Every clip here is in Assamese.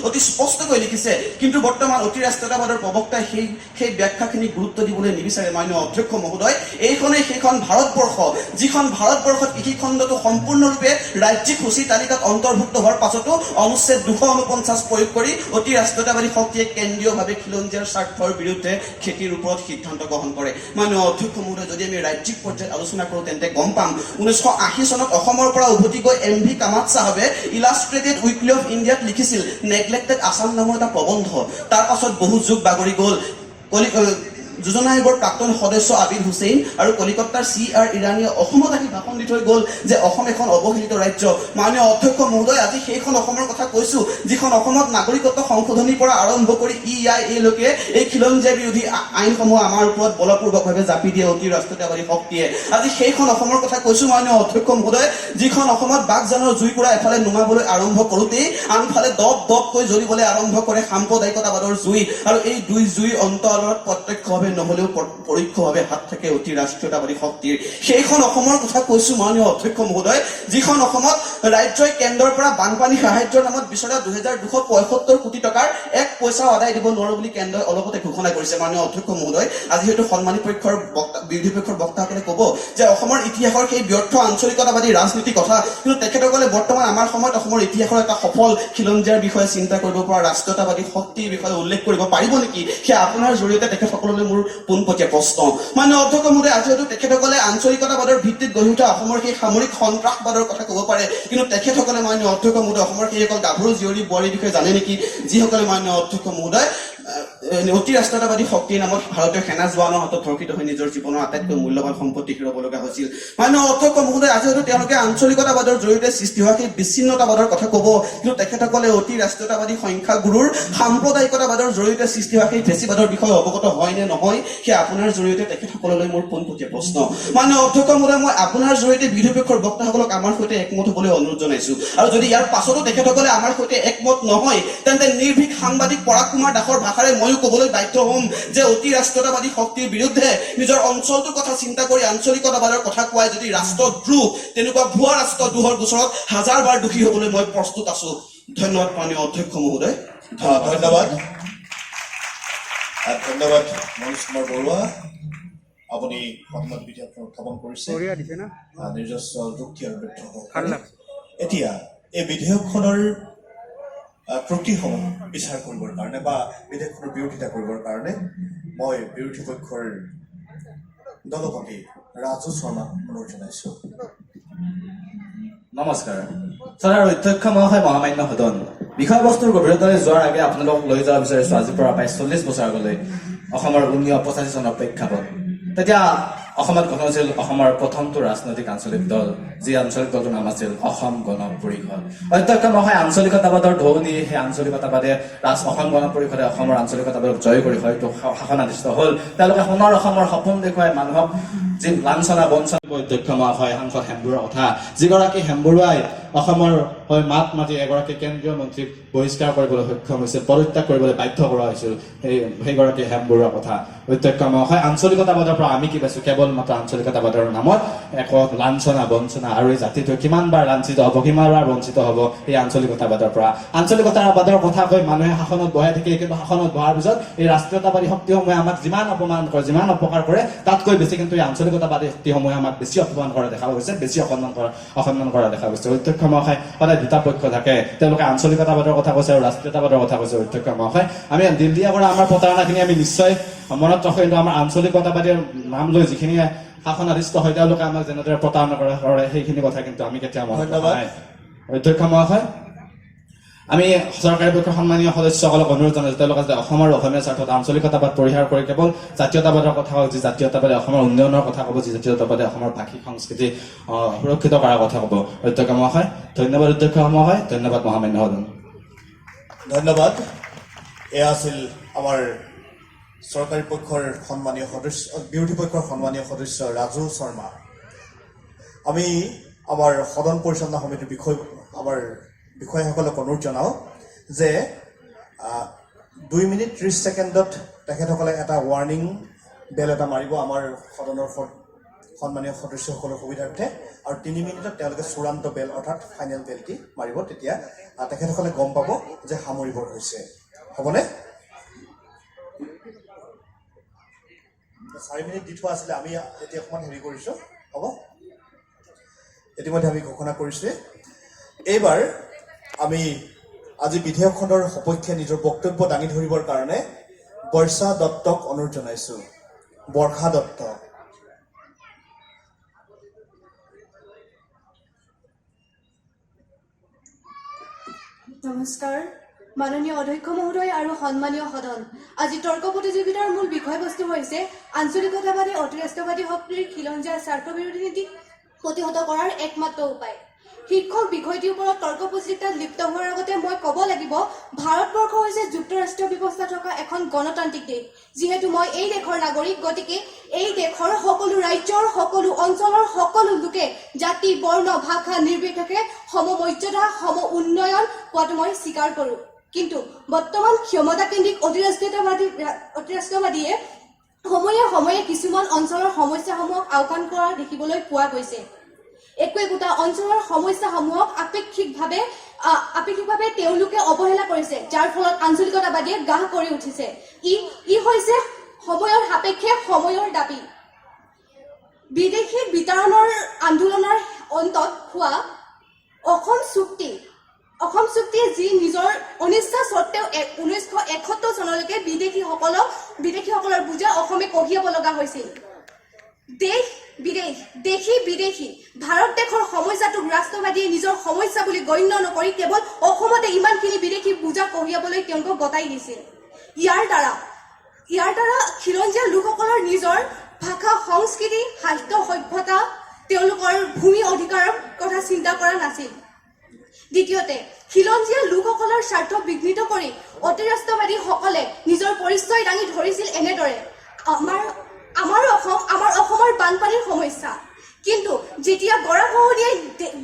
অতি স্পষ্টকৈ লিখিছে, কিন্তু বৰ্তমান অতি ৰাষ্ট্ৰীয়তাবাদৰ প্ৰবক্তাই সেই ব্যাখ্যাখিনি গুৰুত্ব দিবলৈ নিবিচাৰে। মাননীয় অধ্যক্ষ মহোদয়, এইখনেই সেইখন ভাৰতবৰ্ষ যিখন ভাৰতবৰ্ষত কৃষিখণ্ডটো সম্পূৰ্ণৰূপে ৰাজ্যিক সূচী তালিকাত অন্তৰ্ভুক্ত হোৱাৰ পাছতো অনুচ্ছেদ 249 প্ৰয়োগ কৰি অতি ৰাষ্ট্ৰীয়তাবাদী শক্তিয়ে কেন্দ্ৰীয়ভাৱে খিলঞ্জীয়াৰ স্বাৰ্থৰ বিৰুদ্ধে খেতিৰ ওপৰত সিদ্ধান্ত গ্ৰহণ কৰে। মাননীয় অধ্যক্ষ মহোদয়, যদি আমি ৰাজ্যিক পৰ্যায়ত আলোচনা কৰোঁ তেন্তে গম পাম 1980 চনত অসমৰ পৰা উভতি গৈ MV কামাত চাহাবে ইলাষ্ট্ৰেটেড উইকলি অফ ইণ্ডিয়াত লিখিছিল নেগলেক্টেড আছাম নামৰ এটা প্ৰবন্ধ। তাৰ পাছত বহু যুগ বাগৰি গ'ল। যোজনা আয়োগৰ প্ৰাক্তন সদস্য আবিদ হুছেইন আৰু কলিকতাৰ CR ইৰাণীয়ে অসমত আহি ভাষণ দি থৈ গ'ল যে অসম এখন অৱহেলিত ৰাজ্য। মাননীয় অধ্যক্ষ মহোদয়, আজি সেইখন অসমৰ কথা কৈছো যিখন অসমত নাগৰিকত্ব সংশোধনীৰ পৰা আৰম্ভ কৰি EIA লৈকে এই খিলঞ্জীয়া বিৰোধী আইনসমূহ আমাৰ ওপৰত বলপূৰ্বকভাৱে জাপি দিয়ে অতি ৰাষ্ট্ৰীয়তাবাদী শক্তিয়ে। আজি সেইখন অসমৰ কথা কৈছো মাননীয় অধ্যক্ষ মহোদয়, যিখন অসমত বাঘজানৰ জুইকুৰা এফালে নুমাবলৈ আৰম্ভ কৰোঁতেই আনফালে দপকৈ জ্বলিবলৈ আৰম্ভ কৰে সাম্প্ৰদায়িকতাবাদৰ জুই। আৰু এই দুই জুইৰ অন্তৰালত প্ৰত্যক্ষভাৱে নহলেও পৰোক্ষভাৱে হাত থাকে অতি ৰাষ্ট্ৰীয়তাবাদী শক্তিৰ। সেইখন অসমৰ কথা কৈছো মাননীয় অধ্যক্ষ মহোদয়, যিখন অসমত ৰাজ্যই কেন্দ্ৰৰ পৰা বানপানী সাহায্যৰ নামত বিচৰা 2275 কোটি টকাৰ 1 পইচাও আদায় দিব নোৱাৰো বুলি কেন্দ্ৰই অলপতে ঘোষণা কৰিছে। মাননীয় অধ্যক্ষ মহোদয়, আজি হয়তো সন্মানী পক্ষৰ বিৰোধী পক্ষৰ বক্তাসকলে ক'ব যে অসমৰ ইতিহাসৰ সেই ব্যৰ্থ আঞ্চলিকতাবাদী ৰাজনীতিৰ কথা, কিন্তু তেখেতসকলে বৰ্তমান আমাৰ সময়ত অসমৰ ইতিহাসৰ এটা সফল খিলঞ্জীয়াৰ বিষয়ে চিন্তা কৰিব পৰা ৰাষ্ট্ৰীয়তাবাদী শক্তিৰ বিষয়ে উল্লেখ কৰিব পাৰিব নেকি? সেয়া আপোনাৰ জৰিয়তে তেখেতসকললৈ মোৰ পোনপটীয়া প্ৰশ্ন। মাননীয় অধ্যক্ষ মহোদয়, আজি হয়তো তেখেতসকলে আঞ্চলিকতাবাদৰ ভিত্তিত গঢ়ি উঠা অসমৰ সেই সামৰিক সন্ত্ৰাসবাদৰ কথা ক'ব পাৰে, কিন্তু তেখেতসকলে মাননীয় অধ্যক্ষ মহোদয় অসমৰ সেইসকল গাভৰু জীয়ৰী বোৱাৰীৰ বিষয়ে জানে নেকি যিসকলে মাননীয় অধ্যক্ষ মহোদয় অতি ৰাষ্ট্ৰীয়তাবাদী শক্তিৰ নামত ভাৰতীয় সেনা জোৱানৰ হাতত ধৰ্ষিত হৈ নিজৰ জীৱনৰ আটাইতকৈ মূল্যৱান সম্পত্তি হেৰুৱাব লগা হৈছিল। মাননীয় অধ্যক্ষ মহোদয়, আজি হয়তো তেওঁলোকে আঞ্চলিকতাবাদৰ জৰিয়তে সৃষ্টি হোৱা সেই বিচ্ছিন্নতাবাদৰ কথা ক'ব, কিন্তু তেখেতসকলে অতি ৰাষ্ট্ৰীয়তাবাদী সংখ্যাগুৰুৰ সাম্প্ৰদায়িকতাবাদৰ জৰিয়তে সৃষ্টি হোৱা সেই ফেচিবাদৰ বিষয়ে অৱগত হয় নে নহয়, সেয়া আপোনাৰ জৰিয়তে তেখেতসকললৈ মোৰ পোনপটীয়া প্ৰশ্ন। মাননীয় অধ্যক্ষ মহোদয়, মই আপোনাৰ জৰিয়তে বিৰোধী পক্ষৰ বক্তাসকলক আমাৰ সৈতে একমত হ'বলৈ অনুৰোধ জনাইছো। আৰু যদি ইয়াৰ পাছতো তেখেতসকলে আমাৰ সৈতে একমত নহয় তেন্তে নিৰ্ভীক সাংবাদিক পৰাগ কুমাৰ দাসৰ ভাষাৰে ময়ো ক'বলৈ বাধ্য হ'ম যে অতি ৰাষ্ট্ৰীয়তাবাদী শক্তিৰ বিৰুদ্ধে নিজৰ অঞ্চলটোৰ কথা চিন্তা কৰি আঞ্চলিকতাবাদৰ কথা কোৱাই যদি ৰাষ্ট্ৰদ্ৰোহ, তেনেকুৱা ভুৱা ৰাষ্ট্ৰদ্ৰোহৰ গোচৰত হাজাৰবাৰ দোষী হ'বলৈ মই প্ৰস্তুত আছো। ধন্যবাদ মাননীয় অধ্যক্ষ মহোদয়। ধন্যবাদ মনোজ কুমাৰ বৰুৱা, আপুনি সংবাদ বিধেয়কখন উত্থাপন কৰিছে নিজস্ব যুক্তি আৰু তথ্য। এতিয়া এই বিধেয়কখনৰ ত্ৰুটিসমূহ বিচাৰ কৰিবৰ কাৰণে বা বিধেয়কখনৰ বিৰোধিতা কৰিবৰ কাৰণে মই বিৰোধী পক্ষৰ দলপতি ৰাজু শৰ্মাক অনুৰোধ জনাইছো। নমস্কাৰ ছাৰ। অধ্যক্ষ মহাশয়, মহামান্য সদন, বিষয়বস্তুৰ গভীৰতালৈ যোৱাৰ আগে আপোনালোকক লৈ যাব বিচাৰিছো আজিৰ পৰা প্ৰায় 40 বছৰ আগলৈ অসমৰ 1985 চনৰ প্ৰেক্ষাপট। তেতিয়া অসমত গঠন হৈছিল অসমৰ প্ৰথমটো ৰাজনৈতিক আঞ্চলিক দল, যি আঞ্চলিক দলটোৰ নাম আছিল অসম গণ পৰিষদ। অধ্যক্ষ মহাশয়, আঞ্চলিকতাবাদৰ ঢৌ দি সেই আঞ্চলিকতাবাদে অসম গণ পৰিষদে অসমৰ আঞ্চলিকতাবাদক জয় কৰি হয়তো শাসনাধিষ্ঠ হ'ল। তেওঁলোকে সোণৰ অসমৰ সপোন দেখুৱাই মানুহক যি লাঞ্ছনা বঞ্চনা। অধ্যক্ষ মহাশয়, সাংসদ হেমবৰুৱাৰ কথা, যিগৰাকী হেমবৰুৱাই অসমৰ হৈ মাত মাতি এগৰাকী কেন্দ্ৰীয় মন্ত্ৰীক বহিষ্কাৰ কৰিবলৈ সক্ষম হৈছিল, পদত্যাগ কৰিবলৈ বাধ্য কৰা হৈছিল, সেইগৰাকী হেমবৰুৱাৰ কথা। অধ্যক্ষ মহাশয়, আঞ্চলিকতাবাদৰ পৰা আমি কি পাইছো? কেৱল মাত্ৰ আঞ্চলিকতাবাদৰ নামত এক লাঞ্ছনা বঞ্চনা, আৰু এই জাতিটো কিমানবাৰ লাঞ্ছিত হ'ব, কিমানবাৰ বঞ্চিত হ'ব এই আঞ্চলিকতাবাদৰ পৰা। আঞ্চলিকতাবাদৰ কথা কৈ মানুহে শাসনত বহাই থাকে, কিন্তু শাসনত বহাৰ পিছত এই ৰাষ্ট্ৰীয়তাবাদী শক্তিসমূহে আমাক যিমান অপমান কৰে, যিমান অপকাৰ কৰে, তাতকৈ বেছি কিন্তু এই আঞ্চলিকতাবাদী শক্তিসমূহে আমাক বেছি অপমান কৰা দেখা গৈছে, বেছি অসন্মান কৰা দেখা গৈছে। অধ্যক্ষ মহাশয়, সদায় দুটা পক্ষ থাকে, তেওঁলোকে আঞ্চলিকতাবাদৰ কথা কৈছে আৰু ৰাষ্ট্ৰীয়তাবাদৰ কথা কৈছে। অধ্যক্ষ মহাশয়, আমি দিল্লীয়ে কৰা আমাৰ প্ৰতাৰণাখিনি আমি নিশ্চয় মনত ৰাখোঁ, কিন্তু আমাৰ আঞ্চলিকতাবাদীৰ নাম লৈ যিখিনি শাসনাধিষ্ঠ হয় তেওঁলোকে আমাক যেনেদৰে প্ৰতাৰণা কৰে সেইখিনি কথা কিন্তু আমি কেতিয়াও মনত ৰখা নাই। অধ্যক্ষ মহাশয়, আমি চৰকাৰী পক্ষৰ সন্মানীয় সদস্যসকলক অনুৰোধ জনাইছো তেওঁলোকে যাতে অসমৰ অসমীয়া স্বাৰ্থত আঞ্চলিকতাবাদ পৰিহাৰ কৰি কেৱল জাতীয়তাবাদৰ কথা কওক, যি জাতীয়তাবাদে অসমৰ উন্নয়নৰ কথা ক'ব, যি জাতীয়তাবাদে অসমৰ ভাষিক সংস্কৃতি সুৰক্ষিত কৰাৰ কথা ক'ব। অধ্যক্ষ মহাশয়, ধন্যবাদ। অধ্যক্ষ মহাশয়, ধন্যবাদ মহামান্য সদন। ধন্যবাদ। এয়া আছিল আমাৰ চৰকাৰী পক্ষৰ সন্মানীয় সদস্য, বিৰোধী পক্ষৰ সন্মানীয় সদস্য ৰাজু শৰ্মা। আমি আমাৰ সদন পৰিচালনা সমিতিৰ বিষয়াসকলক অনুৰোধ জনাওঁ যে 2 মিনিট 30 ছেকেণ্ডত তেখেতসকলে এটা ৱাৰ্ণিং বেল এটা মাৰিব আমাৰ সদনৰ সন্মানীয় সদস্যসকলৰ সুবিধাৰ্থে আৰু 3 মিনিটত তেওঁলোকে চূড়ান্ত বেল অৰ্থাৎ ফাইনেল বেলটি মাৰিব তেতিয়া তেখেতসকলে গম পাব যে সামৰিবৰ হৈছে হ'বনে 4 মিনিট দি থোৱা আছিলে আমি এতিয়া অকমান হেৰি কৰিছো হ'ব ইতিমধ্যে আমি ঘোষণা কৰিছো এইবাৰ আমি আজি বিধেয়কখনৰ সপক্ষে নিজৰ বক্তব্য দাঙি ধৰিবৰ কাৰণে বৰ্ষা দত্তক অনুৰোধ জনাইছো বৰ্ষা দত্ত নমস্কাৰ মাননীয় অধ্যক্ষ মহোদয় আৰু সন্মানীয় সদন আজি তৰ্ক প্ৰতিযোগিতাৰ মূল বিষয়বস্তু হৈছে আঞ্চলিকতাবাদী অতিৰাষ্ট্ৰবাদী শক্তিৰ খিলঞ্জীয়া স্বাৰ্থবিৰোধী নীতিক প্ৰতিহত কৰাৰ একমাত্ৰ উপায় শীৰ্ষক বিষয়টিৰ ওপৰত তৰ্ক প্ৰতিযোগিতাত লিপ্ত হোৱাৰ আগতে মই ক'ব লাগিব ভাৰতবৰ্ষ হৈছে যুক্তৰাষ্ট্ৰীয় ব্যৱস্থা থকা এখন গণতান্ত্ৰিক দেশ যিহেতু মই এই দেশৰ নাগৰিক গতিকে এই দেশৰ সকলো ৰাজ্যৰ সকলো অঞ্চলৰ সকলো লোকে জাতি বৰ্ণ ভাষা নিৰ্বিশেষে সমমৰ্যাদা সম উন্নয়ন পোৱাটো মই স্বীকাৰ কৰোঁ কিন্তু বৰ্তমান ক্ষমতাকেন্দ্ৰিক অতিৰাষ্ট্ৰবাদীয়ে সময়ে সময়ে কিছুমান অঞ্চলৰ সমস্যাসমূহক আওকাণ কৰা দেখিবলৈ পোৱা গৈছে একোটা অঞ্চলৰ সমস্যাসমূহক আপেক্ষিকভাৱে তেওঁলোকে অৱহেলা কৰিছে যাৰ ফলত আঞ্চলিকতাবাদীয়ে গাহ কৰি উঠিছে ই হৈছে সময়ৰ সাপেক্ষে সময়ৰ দাবী বিদেশী বিতৰণৰ আন্দোলনৰ অন্তত হোৱা অসম চুক্তিয়ে যি নিজৰ অনিচ্ছা স্বত্বেও 1971 চনলৈকে বিদেশীসকলৰ বুজা অসমে কঢ়িয়াব লগা হৈছিল দেশী বিদেশী ভাৰত দেশৰ সমস্যাটোক ৰাষ্ট্ৰবাদীয়ে নিজৰ সমস্যা বুলি গণ্য নকৰি কেৱল অসমতে ইমানখিনি বিদেশী বুজা কঢ়িয়াবলৈ তেওঁলোকক গতাই দিছিল ইয়াৰ দ্বাৰা খিলঞ্জীয়া লোকসকলৰ নিজৰ ভাষা সংস্কৃতি সাহিত্য সভ্যতা তেওঁলোকৰ ভূমি অধিকাৰৰ কথা চিন্তা কৰা নাছিল দ্বিতীয়তে খিলঞ্জীয়া লোকসকলৰ স্বাৰ্থ বিঘ্নিত কৰি অতিৰাষ্ট্ৰবাদীসকলে নিজৰ পৰিচয় দাঙি ধৰিছিল এনেদৰে আমাৰ অসমৰ বানপানীৰ সমস্যা কিন্তু যেতিয়া গৰাখহনীয়াই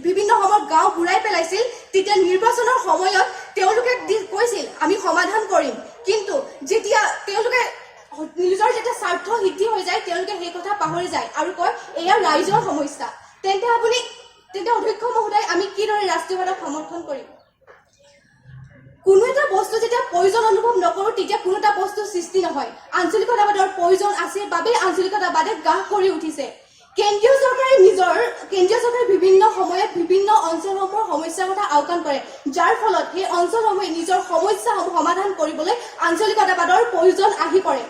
বিভিন্ন সময়ত গাঁও ঘূৰাই পেলাইছিল তেতিয়া নিৰ্বাচনৰ সময়ত তেওঁলোকে কৈছিল আমি সমাধান কৰিম কিন্তু যেতিয়া তেওঁলোকে নিজৰ যেতিয়া স্বাৰ্থ সিদ্ধি হৈ যায় তেওঁলোকে সেই কথা পাহৰি যায় আৰু কয় এয়া ৰাইজৰ সমস্যা তেন্তে অধ্যক্ষ মহোদয় আমি কিদৰে ৰাষ্ট্ৰীয়বাদক সমৰ্থন কৰিম কোনো এটা বস্তু যেতিয়া প্ৰয়োজন অনুভৱ নকৰো তেতিয়া কোনো এটা বস্তু সৃষ্টি নহয় আঞ্চলিকতাবাদৰ প্ৰয়োজন আছে বাবে আঞ্চলিকতাবাদে গাহ কৰি উঠিছে কেন্দ্ৰীয় চৰকাৰে বিভিন্ন সময়ত বিভিন্ন অঞ্চলসমূহৰ সমস্যাৰ কথা আওকাণ কৰে যাৰ ফলত সেই অঞ্চলসমূহে নিজৰ সমস্যাসমূহ সমাধান কৰিবলৈ আঞ্চলিকতাবাদৰ প্ৰয়োজন আহি পৰে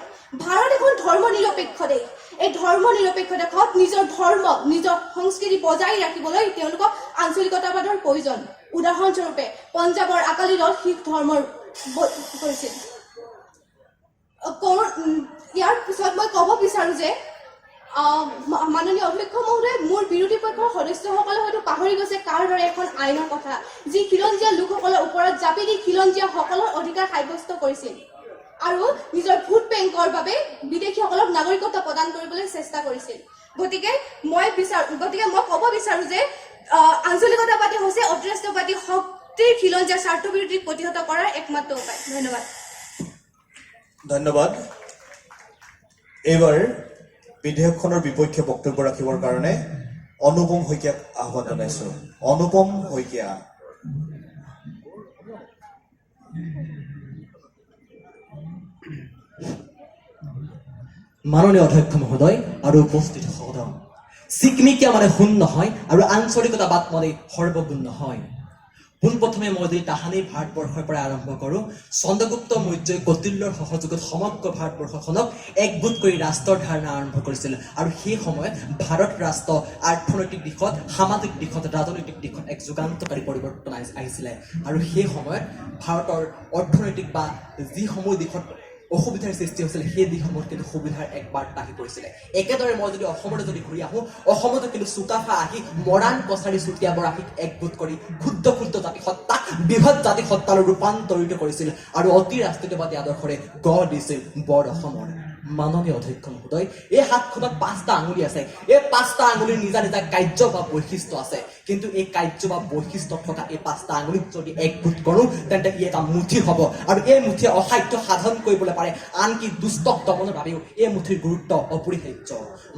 ভাৰত এখন ধৰ্মনিৰপেক্ষ দেশ এই ধৰ্মনিৰপেক্ষ দেশত নিজৰ ধৰ্ম নিজৰ সংস্কৃতি বজাই ৰাখিবলৈ তেওঁলোকক আঞ্চলিকতাবাদৰ প্ৰয়োজন উদাহৰণস্বৰূপে পঞ্জাৱৰ আকালি দল শিখ ধৰ্মৰ কৰিছিল ইয়াৰ পিছত মই ক'ব বিচাৰো যে মাননীয় অধ্যক্ষ মহোদয় মোৰ বিৰোধী পক্ষৰ সদস্যসকলে হয়তো পাহৰি গৈছে কাৰ দৰে এখন আইনৰ কথা যি খিলঞ্জীয়া লোকসকলৰ ওপৰত জাপি দি খিলঞ্জীয়াসকলৰ অধিকাৰ সাব্যস্ত কৰিছিল আৰু নিজৰ ভোট বেংকৰ বাবে বিদেশীসকলক নাগৰিকত্ব প্ৰদান কৰিবলৈ চেষ্টা কৰিছিল গতিকে মই ক'ব বিচাৰো যে আঞ্চলিকতাবাদী হৈছে অতিৰাষ্ট্ৰবাদী শক্তিৰ খিলঞ্জীয়া স্বাৰ্থবিৰোধীক প্ৰতিহত কৰাৰ একমাত্ৰ উপায় ধন্যবাদ এইবাৰ বিধেয়কখনৰ বিপক্ষে বক্তব্য ৰাখিবৰ কাৰণে অনুপম শইকীয়াক আহ্বান জনাইছো অনুপম শইকীয়া মাননীয় অধ্যক্ষ মহোদয় আৰু উপস্থিত সদন চিকমিকিয়া মানে শুন নহয় আৰু আঞ্চলিকতাবাদ মানে সৰ্বগুণ নহয় পোনপ্ৰথমে মই যদি তাহানি ভাৰতবৰ্ষৰ পৰা আৰম্ভ কৰোঁ চন্দ্ৰগুপ্ত মৌৰ্যই কৌটিল্যৰ সহযোগত সমগ্ৰ ভাৰতবৰ্ষখনক একগোট কৰি ৰাষ্ট্ৰৰ ধাৰণা আৰম্ভ কৰিছিল আৰু সেই সময়ত ভাৰত ৰাষ্ট্ৰ অৰ্থনৈতিক দিশত সামাজিক দিশত ৰাজনৈতিক দিশত এক যুগান্তকাৰী পৰিৱৰ্তন আহিছিলে আৰু সেই সময়ত ভাৰতৰ অৰ্থনৈতিক বা যিসমূহ দিশত অসুবিধাৰ সৃষ্টি হৈছিল সেই দিশসমূহত কিন্তু সুবিধাৰ এক বাৰ্তা আহি পৰিছিলে একেদৰে মই যদি অসমলৈ যদি ঘূৰি আহোঁ অসমতো কিন্তু চুকাফা আহি মৰাণ কছাৰী চুতীয়া বৰাকীক একগোট কৰি ক্ষুদ্ৰ জাতি সত্তাক বৃহৎ জাতি সত্তালৈ ৰূপান্তৰিত কৰিছিল আৰু অতি ৰাষ্ট্ৰীয়বাদী আদৰ্শৰে গঢ় দিছিল বৰ অসমৰ মাননীয় অধ্যক্ষ মহোদয় এই হাতখনত 5টা আঙুলি আছে এই 5টা আঙুলিৰ নিজা নিজা কাৰ্য বা বৈশিষ্ট্য আছে কিন্তু এই কাৰ্য বা বৈশিষ্ট্য থকা এই 5টা আঙুলিক যদি একগোট কৰোঁ তেন্তে ই এটা মুঠি হ'ব আৰু এই মুঠিয়ে অসাধ্য সাধন কৰিবলৈ পাৰে আনকি দুষ্টক দমনৰ বাবেও এই মুঠিৰ গুৰুত্ব অপৰিহাৰ্য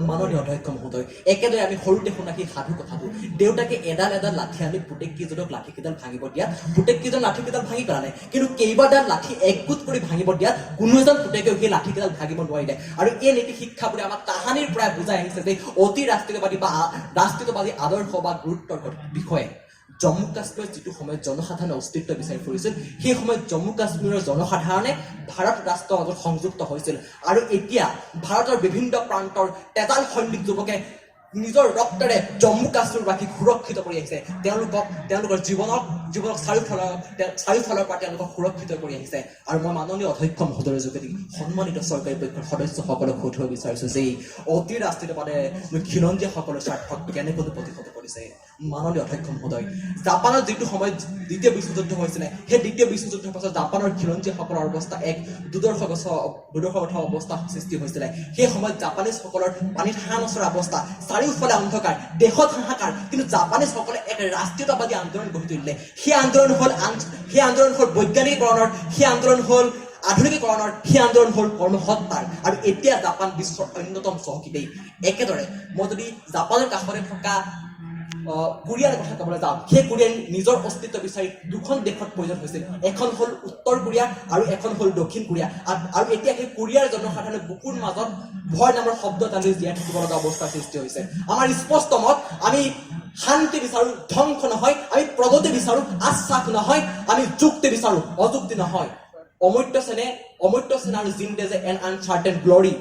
মাননীয় অধ্যক্ষ মহোদয় একেদৰে আমি সৰুতে শুনা সেই সাধু কথাটো দেউতাকে এডাল লাঠি আনি পুতেককেইজনক লাঠিকেইডাল ভাঙিব দিয়া পুতেককেইজন লাঠিকেইডাল ভাঙি পেলালে কিন্তু কেইবাডাল লাঠি একগোট কৰি ভাঙিব দিয়া কোনো এজন পুতেকেও সেই লাঠিকেইডাল ভাঙিব নোৱাৰিলে আৰু এই নীতি শিক্ষাবোৰে আমাক তাহানিৰ পৰাই বুজাই আহিছে যে অতি ৰাষ্ট্ৰীয়বাদী বা ৰাষ্ট্ৰীয়বাদী আদৰ্শ বা গুৰুত্বৰ বিষয়ে জম্মু কাশ্মীৰত যিটো সময়ত জনসাধাৰণে অস্তিত্ব বিচাৰি ফুৰিছিল সেই সময়ত জম্মু কাশ্মীৰৰ জনসাধাৰণে ভাৰত ৰাষ্ট্ৰৰ মাজত সংযুক্ত হৈছিল আৰু এতিয়া ভাৰতৰ বিভিন্ন প্ৰান্তৰ তেজাল সৈনিক যুৱকে নিজৰ ৰক্তৰে জম্মু কাশ্মীৰবাসীক সুৰক্ষিত কৰি আহিছে তেওঁলোকৰ জীৱনক চাৰিওফালৰ পৰা তেওঁলোকক সুৰক্ষিত কৰি আহিছে আৰু মই মাননীয় অধ্যক্ষ মহোদয়ৰ যোগেদি সন্মানিত চৰকাৰী পক্ষৰ সদস্যসকলক সুধিব বিচাৰিছো যে অতি ৰাষ্ট্ৰীয়বাদে খিলঞ্জীয়াসকলৰ স্বাৰ্থক কেনেকৈ প্ৰতিহত কৰিছে মাননীয় অধ্যক্ষ মহোদয় জাপানত যিটো সময়ত দ্বিতীয় বিশ্বযুদ্ধ হৈছিলে সেই দ্বিতীয় বিশ্বযুদ্ধৰ পাছত জাপানৰ খিলঞ্জীয়াসকলৰ অৱস্থা এক দুৰ্দশাগত অৱস্থা সৃষ্টি হৈছিলে সেই সময়ত জাপানীজসকলৰ পানীত হাঁহ নচৰা অৱস্থা চাৰিওফালে অন্ধকাৰ দেশত হাহাকাৰ কিন্তু জাপানীজসকলে এক ৰাষ্ট্ৰীয়তাবাদী আন্দোলন গঢ়ি তুলিলে সেই আন্দোলন হ'ল বৈজ্ঞানিকীকৰণৰ সেই আন্দোলন হ'ল আধুনিকীকৰণৰ সেই আন্দোলন হ'ল কৰ্মহত্যাৰ আৰু এতিয়া জাপান বিশ্বৰ অন্যতম চহকী দেশ একেদৰে মই যদি জাপানৰ কাষতে থকা কোৰিয়াৰ কথা ক'বলৈ যাওঁ সেই কোৰিয়াৰ নিজৰ অস্তিত্ব বিচাৰি দুখন দেশত প্ৰয়োজন হৈছিল এখন হ'ল উত্তৰ কোৰিয়া আৰু এখন হ'ল দক্ষিণ কোৰিয়া আৰু এতিয়া সেই কোৰিয়াৰ জনসাধাৰণে বুকুৰ মাজত ভয় নামৰ শব্দ এটা লৈ জীয়াই থাকিব লগা অৱস্থাৰ সৃষ্টি হৈছে আমাৰ স্পষ্ট মত আমি শান্তি বিচাৰো ধ্বংস নহয় আমি প্ৰগতি বিচাৰো আশ্বাস নহয় আমি যুক্তি বিচাৰো অযুক্তি নহয় অমৰ্ত্য সেন আৰু Jean Dreze an uncertain glory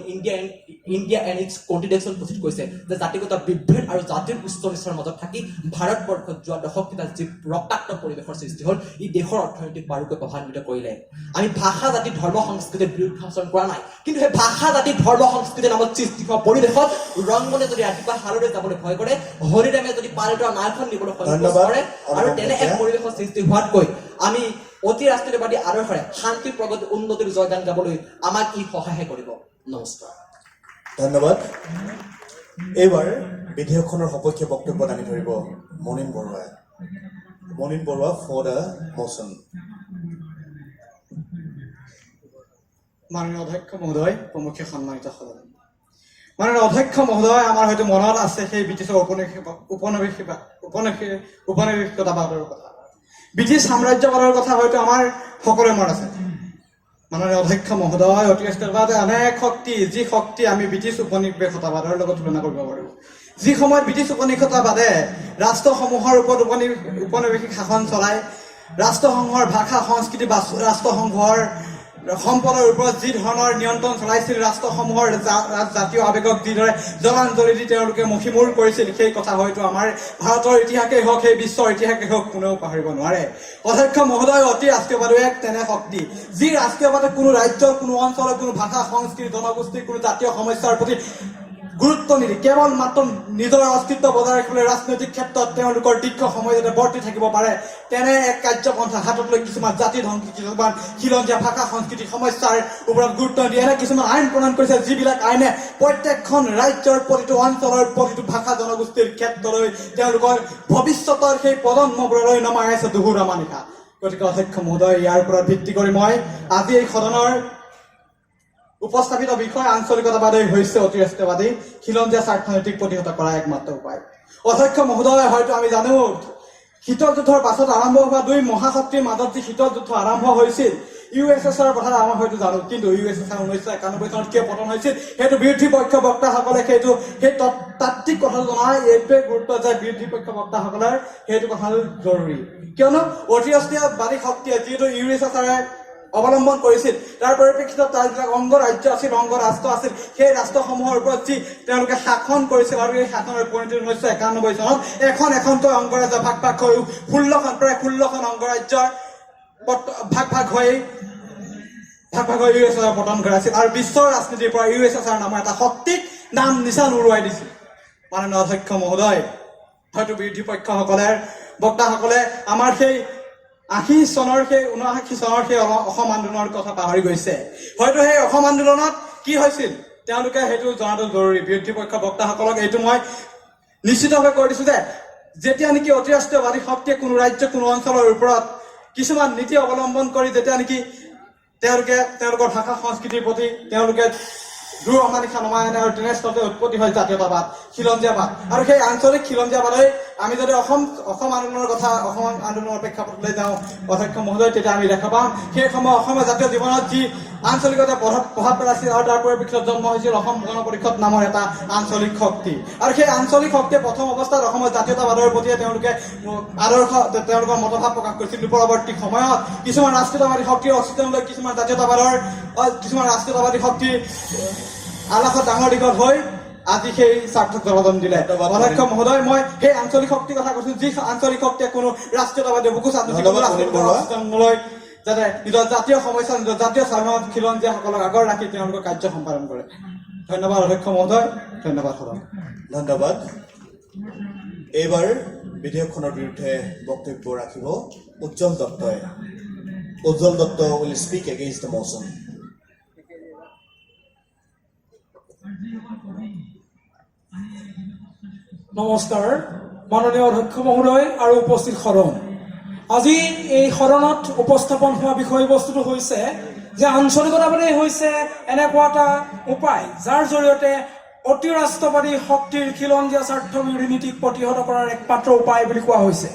India and its continental পুথিত কৈছে যে জাতিগত বিভেদ আৰু জাতিৰ উচ্চ নিচৰ মাজত থাকি ভাৰতবৰ্ষত যোৱা দশককেইটা যি ৰক্তাক্ত পৰিৱেশৰ সৃষ্টি হ'ল ই দেশৰ অৰ্থনীতিক বাৰুকৈ প্ৰভাৱান্বিত কৰিলে আমি ভাষা জাতি ধৰ্ম সংস্কৃতিৰ বিৰুদ্ধে আচৰণ কৰা নাই কিন্তু সেই ভাষা জাতি ধৰ্ম সংস্কৃতিৰ নামত সৃষ্টি হোৱা পৰিৱেশত ৰংমনে যদি ৰাতিপুৱা হাললৈ যাবলৈ ভয় কৰে হৰিৰামে যদি পালেটৰ নাওখন নিবলৈ সংকোচ কৰে আৰু তেনে এক পৰিৱেশৰ সৃষ্টি হোৱাতকৈ আমি অতি ৰাষ্ট্ৰীয়বাদী আদৰ্শৰে শান্তি প্ৰগতি উন্নতিৰ জয়গান গাবলৈ আমাক ই সহায় কৰিব নমস্কাৰ ধন্যবাদ এইবাৰ বিধেয়কখনৰ সপক্ষে বক্তব্য দাঙি ধৰিব মনিন বৰুৱা ফৰ দ্য মোচন মাননীয় অধ্যক্ষ মহোদয় প্ৰমুখ্য সন্মানিত সদন মাননীয় অধ্যক্ষ মহোদয় আমাৰ হয়তো মনত আছে সেই ব্ৰিটিছৰ উপনিৱেশিকতাবাদৰ কথা ব্ৰিটিছ সাম্ৰাজ্যবাদৰ কথা হয়তো আমাৰ সকলোৰে মনত আছে মাননীয় অধ্যক্ষ মহোদয় অতি ৰাষ্ট্ৰীয়বাদে অনেক যি শক্তি আমি ব্ৰিটিছ উপনিৱেশিকতাবাদৰ লগত তুলনা কৰিব পাৰোঁ যি সময়ত ব্ৰিটিছ উপনিৱেশিকতাবাদে ৰাষ্ট্ৰসমূহৰ ওপৰত উপনিৱেশিক শাসন চলাই ৰাষ্ট্ৰসংঘৰ ভাষা সংস্কৃতি বা ৰাষ্ট্ৰসংঘৰ সম্পদৰ ওপৰত যি ধৰণৰ নিয়ন্ত্ৰণ চলাইছিল ৰাষ্ট্ৰসমূহৰ জাতীয় আৱেগক যিদৰে জলাঞ্জলি দি তেওঁলোকে মষিমূৰ কৰিছিল সেই কথা হয়তো আমাৰ ভাৰতৰ ইতিহাসেই হওক সেই বিশ্বৰ ইতিহাসেই হওক কোনেও পাহৰিব নোৱাৰে অধ্যক্ষ মহোদয় অতি ৰাষ্ট্ৰীয়বাদী এক তেনে শক্তি যি ৰাষ্ট্ৰীয়বাদে কোনো ৰাজ্যৰ কোনো অঞ্চলৰ কোনো ভাষা সংস্কৃতি জনগোষ্ঠীৰ কোনো জাতীয় সমস্যাৰ প্ৰতি গুৰুত্ব নিদি কেৱল মাত্ৰ নিজৰ অস্তিত্ব বজাই ৰাখিবলৈ ৰাজনৈতিক ক্ষেত্ৰত তেওঁলোকৰ দীৰ্ঘ সময় যাতে বৰ্তি থাকিব পাৰে তেনে এক কাৰ্যপন্থা হাতত লৈ কিছুমান জাতি ধ্বংসী কিছুমান খিলঞ্জীয়া ভাষা সংস্কৃতি সমস্যাৰ ওপৰত গুৰুত্ব দিয়ে এনে কিছুমান আইন প্ৰণয়ন কৰিছে যিবিলাক আইনে প্ৰত্যেকখন ৰাজ্যৰ প্ৰতিটো অঞ্চলৰ প্ৰতিটো ভাষা জনগোষ্ঠীৰ ক্ষেত্ৰলৈ তেওঁলোকৰ ভৱিষ্যতৰ সেই প্ৰজন্মবোৰলৈ নমাই আছে দুহুৰামা নিশা গতিকে অধ্যক্ষ মহোদয় ইয়াৰ ওপৰত ভিত্তি কৰি মই আজি এই সদনৰ উপস্থাপিত বিষয় আঞ্চলিকতাবাদী হৈছে অতি ৰাষ্ট্ৰীয়বাদী খিলঞ্জীয়া স্বাৰ্থনৈতিক প্ৰতিহত কৰা একমাত্ৰ উপায় অধ্যক্ষ মহোদয় হয়তো আমি জানো শীতল যুদ্ধৰ পাছত আৰম্ভ হোৱা দুই মহাশক্তিৰ মাজত যি শীতল যুদ্ধ আৰম্ভ হৈছিল USSR কথা আমাৰ হয়তো জানো কিন্তু USSR 1991 চনত কিয় পতন হৈছিল সেইটো বিৰোধী পক্ষ বক্তাসকলে সেই তাত্ত্বিক কথাটো জনাই এইটোৱে গুৰুত্ব যে বিৰোধী পক্ষ বক্তাসকলৰ সেইটো কথা জৰুৰী কিয়নো অতি ৰাষ্ট্ৰীয়বাদী শক্তিয়ে যিটো USSR অৱলম্বন কৰিছিল তাৰ পৰিপ্ৰেক্ষিতত তাৰ যিবিলাক অংগ ৰাজ্য আছিল অংগ ৰাষ্ট্ৰ আছিল সেই ৰাষ্ট্ৰসমূহৰ ওপৰত যি তেওঁলোকে শাসন কৰিছিল আৰু এই শাসনৰ পৰিণতি 1991 চনত এখনকৈ অংগৰাজ্য ভাগ হৈ 16খন অংগৰাজ্যৰ ভাগ হৈ USSR পতন কৰাইছিল আৰু বিশ্বৰ ৰাজনীতিৰ পৰা USSR নামৰ এটা শক্তিক নাম নিচান উৰুৱাই দিছিল মাননীয় অধ্যক্ষ মহোদয় হয়তো বিৰোধী পক্ষসকলে বক্তাসকলে আমাৰ সেই 79 চনৰ সেই অসম আন্দোলনৰ কথা পাহৰি গৈছে হয়তো সেই অসম আন্দোলনত কি হৈছিল তেওঁলোকে সেইটো জনাটো জৰুৰী বিৰোধী পক্ষ বক্তাসকলক এইটো মই নিশ্চিতভাৱে কৈ দিছো যে যেতিয়া নেকি অতিৰাষ্ট্ৰীয়বাদী শক্তিয়ে কোনো ৰাজ্য কোনো অঞ্চলৰ ওপৰত কিছুমান নীতি অৱলম্বন কৰি যেতিয়া নেকি তেওঁলোকৰ ভাষা সংস্কৃতিৰ প্ৰতি তেওঁলোকে দূৰ অমানিশা নমাই আনে আৰু তেনেস্থলতে উৎপত্তি হয় জাতীয়তাবাদ খিলঞ্জীয়াবাদ আৰু সেই আঞ্চলিক খিলঞ্জীয়াবাদে আমি যদি অসম আন্দোলনৰ কথা অসম আন্দোলনৰ প্ৰেক্ষাপটলৈ যাওঁ অধ্যক্ষ মহোদয় তেতিয়া আমি দেখা পাম সেই সময় অসমৰ জাতীয় জীৱনত যি আঞ্চলিকতা প্ৰভাৱ পেলাইছিল আৰু তাৰ পৰিপ্ৰেক্ষিতত জন্ম হৈছিল অসম গণ পৰিষদ নামৰ এটা আঞ্চলিক শক্তি আৰু সেই আঞ্চলিক শক্তিয়ে প্ৰথম অৱস্থাত অসমৰ জাতীয়তাবাদৰ প্ৰতি তেওঁলোকে আদৰ্শ তেওঁলোকৰ মতভাৱ প্ৰকাশ কৰিছিল পৰৱৰ্তী সময়ত কিছুমান ৰাষ্ট্ৰীয়তাবাদী শক্তিৰ অস্তিত্ব লৈ কিছুমান ৰাষ্ট্ৰীয়তাবাদী শক্তিৰ আলাসত ডাঙৰ দীঘল হৈ আজি সেই স্বাৰ্থক জলদন দিলে অধ্যক্ষ মহোদয় মই সেই আঞ্চলিক শক্তিৰ কথা কৈছো যি আঞ্চলিক শক্তিয়ে কোনো ৰাষ্ট্ৰীয়তাবাদী বুকু নলয় যাতে নিজৰ জাতীয় সমস্যা নিজৰ জাতীয় স্বাভিমান খিলঞ্জীয়াসকলক আগৰ ৰাখি তেওঁলোকৰ কাৰ্য সম্পাদন কৰে ধন্যবাদ অধ্যক্ষ মহোদয় ধন্যবাদ সদন ধন্যবাদ এইবাৰ বিধেয়কখনৰ বিৰুদ্ধে বক্তব্য ৰাখিব উজ্জ্বল Dutta will speak against the motion. নমস্কাৰ মাননীয় অধ্যক্ষ মহোদয় আৰু উপস্থিত সদন আজি এই সদনত উপস্থাপন হোৱা বিষয়বস্তুটো হৈছে যে আঞ্চলিকতাবাদী হৈছে এনেকুৱা এটা উপায় যাৰ জৰিয়তে অতিৰাষ্ট্ৰবাদী শক্তিৰ খিলঞ্জীয়া স্বাৰ্থ বিৰোধী নীতিক প্ৰতিহত কৰাৰ একমাত্ৰ উপায় বুলি কোৱা হৈছে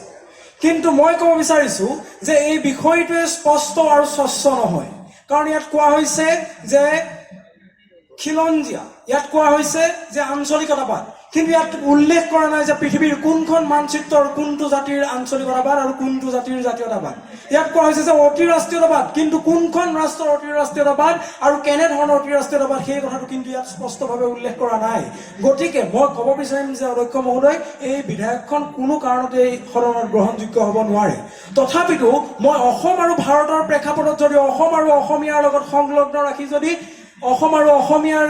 কিন্তু মই ক'ব বিচাৰিছো যে এই বিষয়টোৱে স্পষ্ট আৰু স্বচ্ছ নহয় কাৰণ ইয়াত কোৱা হৈছে যে খিলঞ্জীয়া ইয়াত কোৱা হৈছে যে আঞ্চলিকতাবাদ কিন্তু ইয়াত উল্লেখ কৰা নাই যে পৃথিৱীৰ কোনখন মানচিত্ৰৰ কোনটো জাতিৰ আঞ্চলিকতাবাদ আৰু কোনটো জাতিৰ জাতীয়তাবাদ ইয়াত কোৱা হৈছে যে অতিৰাষ্ট্ৰীয়তাবাদ কিন্তু কোনখন ৰাষ্ট্ৰৰ অতিৰাষ্ট্ৰীয়তাবাদ আৰু কেনেধৰণৰ অতিৰাষ্ট্ৰীয়তাবাদ সেই কথাটো কিন্তু ইয়াত স্পষ্টভাৱে উল্লেখ কৰা নাই গতিকে মই ক'ব বিচাৰিম যে অধ্যক্ষ মহোদয় এই বিধেয়কখন কোনো কাৰণতে এই সদনত গ্ৰহণযোগ্য হ'ব নোৱাৰে তথাপিতো মই অসম আৰু ভাৰতৰ প্ৰেক্ষাপটত যদি অসম আৰু অসমীয়াৰ লগত সংলগ্ন ৰাখি যদি অসম আৰু অসমীয়াৰ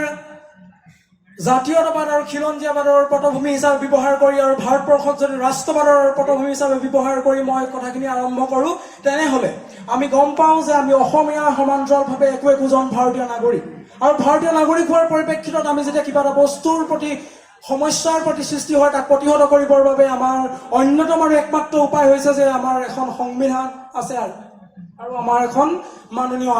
জাতীয়তাবাদ আৰু খিলঞ্জীয়াবাদৰ পটভূমি হিচাপে ব্যৱহাৰ কৰি আৰু ভাৰতবৰ্ষক যদি ৰাষ্ট্ৰবাদৰ পটভূমি হিচাপে ব্যৱহাৰ কৰি মই কথাখিনি আৰম্ভ কৰোঁ তেনেহ'লে আমি গম পাওঁ যে আমি অসমীয়া সমান্তৰালভাৱে একোজন ভাৰতীয় নাগৰিক আৰু ভাৰতীয় নাগৰিক হোৱাৰ পৰিপ্ৰেক্ষিতত আমি যেতিয়া কিবা এটা বস্তুৰ প্ৰতি সমস্যাৰ প্ৰতি সৃষ্টি হয় তাক প্ৰতিহত কৰিবৰ বাবে আমাৰ অন্যতম আৰু একমাত্ৰ উপায় হৈছে যে আমাৰ এখন সংবিধান আছে আৰু আমাৰ এখন মাননীয়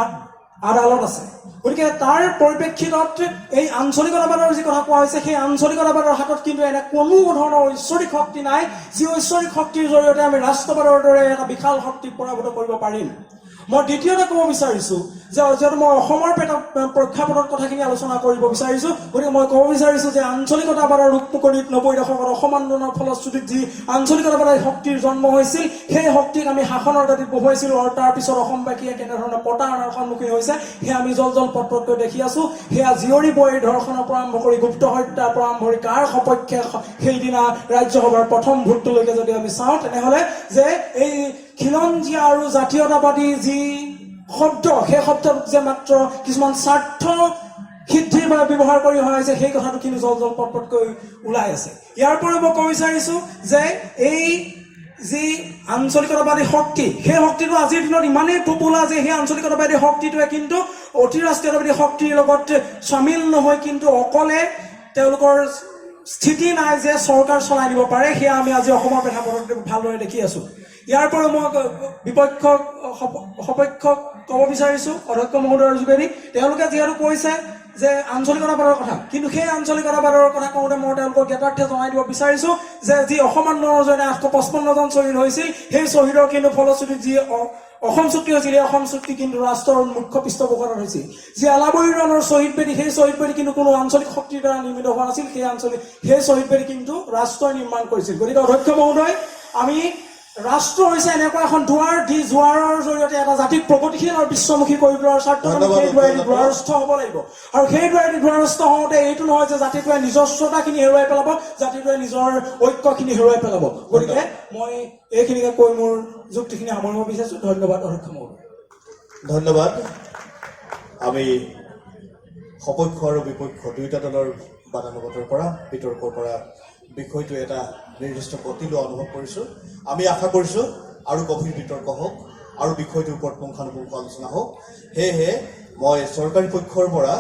আদালত আছে গতিকে তাৰ পৰিপ্ৰেক্ষিতত এই আঞ্চলিকতাবাদৰ যি কথা কোৱা হৈছে সেই আঞ্চলিকতাবাদৰ হাতত কিন্তু এনে কোনো ধৰণৰ ঐশ্বৰিক শক্তি নাই যি ঐশ্বৰিক শক্তিৰ জৰিয়তে আমি ৰাষ্ট্ৰবাদৰ দৰে এটা বিশাল শক্তিক পৰাভূত কৰিব পাৰিম মই দ্বিতীয়তে ক'ব বিচাৰিছো যে যিহেতু মই অসমৰ প্ৰেক্ষাপটৰ কথাখিনি আলোচনা কৰিব বিচাৰিছো গতিকে মই ক'ব বিচাৰিছো যে আঞ্চলিকতাবাদৰ ৰূপমুকনিত 90 দশকত অসম আন্দোলনৰ ফলশ্ৰুতিত যি আঞ্চলিকতাবাদী শক্তিৰ জন্ম হৈছিল সেই শক্তিক আমি শাসনৰ দাঁতিত বহুৱাইছিলো আৰু তাৰপিছত অসমবাসীয়ে কেনেধৰণে প্ৰতাৰণাৰ সন্মুখীন হৈছে সেয়া আমি জল পত্ৰতকৈ দেখি আছো সেয়া জীয়ৰী বোৱাৰী ধৰ্ষণৰ পৰা আৰম্ভ কৰি গুপ্ত হত্যাৰ পৰা আৰম্ভ কৰি কাৰ সপক্ষে সেইদিনা ৰাজ্যসভাৰ প্ৰথম ভোটটোলৈকে যদি আমি চাওঁ তেনেহ'লে যে এই খিলঞ্জীয়া আৰু জাতীয়তাবাদী যি শব্দ সেই শব্দক যে মাত্ৰ কিছুমান স্বাৰ্থ সিদ্ধিৰ বাবে ব্যৱহাৰ কৰি অহা হৈছে সেই কথাটো কিন্তু জল পটপটকৈ ওলাই আছে ইয়াৰ পৰা মই ক'ব বিচাৰিছো যে এই যি আঞ্চলিকতাবাদী শক্তি সেই শক্তিটো আজিৰ দিনত ইমানেই পপুলাৰ যে সেই আঞ্চলিকতাবাদী শক্তিটোৱে কিন্তু অতিৰাষ্ট্ৰীয়তাবাদী শক্তিৰ লগত চামিল নহয় কিন্তু অকলে তেওঁলোকৰ স্থিতি নাই যে চৰকাৰ চলাই দিব পাৰে সেয়া আমি আজি অসমৰ প্ৰেক্ষাপটত ভালদৰে দেখি আছো ইয়াৰ পৰা মই সপক্ষক ক'ব বিচাৰিছো অধ্যক্ষ মহোদয়ৰ যোগেদি তেওঁলোকে যিহেতু কৈছে যে আঞ্চলিকতাবাদৰ কথা কিন্তু সেই আঞ্চলিকতাবাদৰ কথা কওঁতে মই তেওঁলোকক যথাৰ্থে জনাই দিব বিচাৰিছো যে যি অসম আন্দোলনৰ জৰিয়তে 855 জন শ্বহীদ হৈছিল সেই শ্বহীদৰ কিন্তু ফলশ্ৰুতিত যি অসম চুক্তি হৈছিল এই অসম চুক্তি কিন্তু ৰাষ্ট্ৰৰ মুখ্য পৃষ্ঠপোষকতা হৈছিল যি আলাবৰীৰণৰ শ্বহীদ বেদী সেই শ্বহীদ বেদী কিন্তু কোনো আঞ্চলিক শক্তিৰ দ্বাৰা নিৰ্মিত হোৱা নাছিল সেই শ্বহীদ বেদী কিন্তু ৰাষ্ট্ৰই নিৰ্মাণ কৰিছিল গতিকে অধ্যক্ষ মহোদয় আমি ৰাষ্ট্ৰ হৈছে এনেকুৱা এখন দুৱাৰ দি জোৱাৰৰ জৰিয়তে এটা জাতিক প্ৰগতিশীল আৰু বিশ্বমুখী কৰি তোলাৰ স্বাৰ্থত সেই দুৱাৰেদি দুৱাৰস্থ হ'ব লাগিব আৰু সেই দুৱাৰেদি দুৱাৰস্থ হওঁতে এইটো নহয় যে জাতিটোৱে নিজস্বতাখিনি হেৰুৱাই পেলাব জাতিটোৱে নিজৰ ঐক্যখিনি হেৰুৱাই পেলাব গতিকে মই এইখিনিকে কৈ মোৰ যুক্তিখিনি সামৰিব বিচাৰিছো ধন্যবাদ অধ্যক্ষ মহোদয় ধন্যবাদ আমি সপক্ষ আৰু বিপক্ষ দুয়োটা দলৰ বাদানুবাদৰ পৰা বিতৰ্কৰ পৰা বিষয়টো এটা নিৰ্দিষ্ট গতি লোৱা অনুভৱ কৰিছোঁ আমি আশা কৰিছোঁ আৰু গভীৰ বিতৰ্ক হওক আৰু বিষয়টোৰ ওপৰত পুংখানুপুংখ আলোচনা হওক সেয়েহে মই চৰকাৰী পক্ষৰ পৰা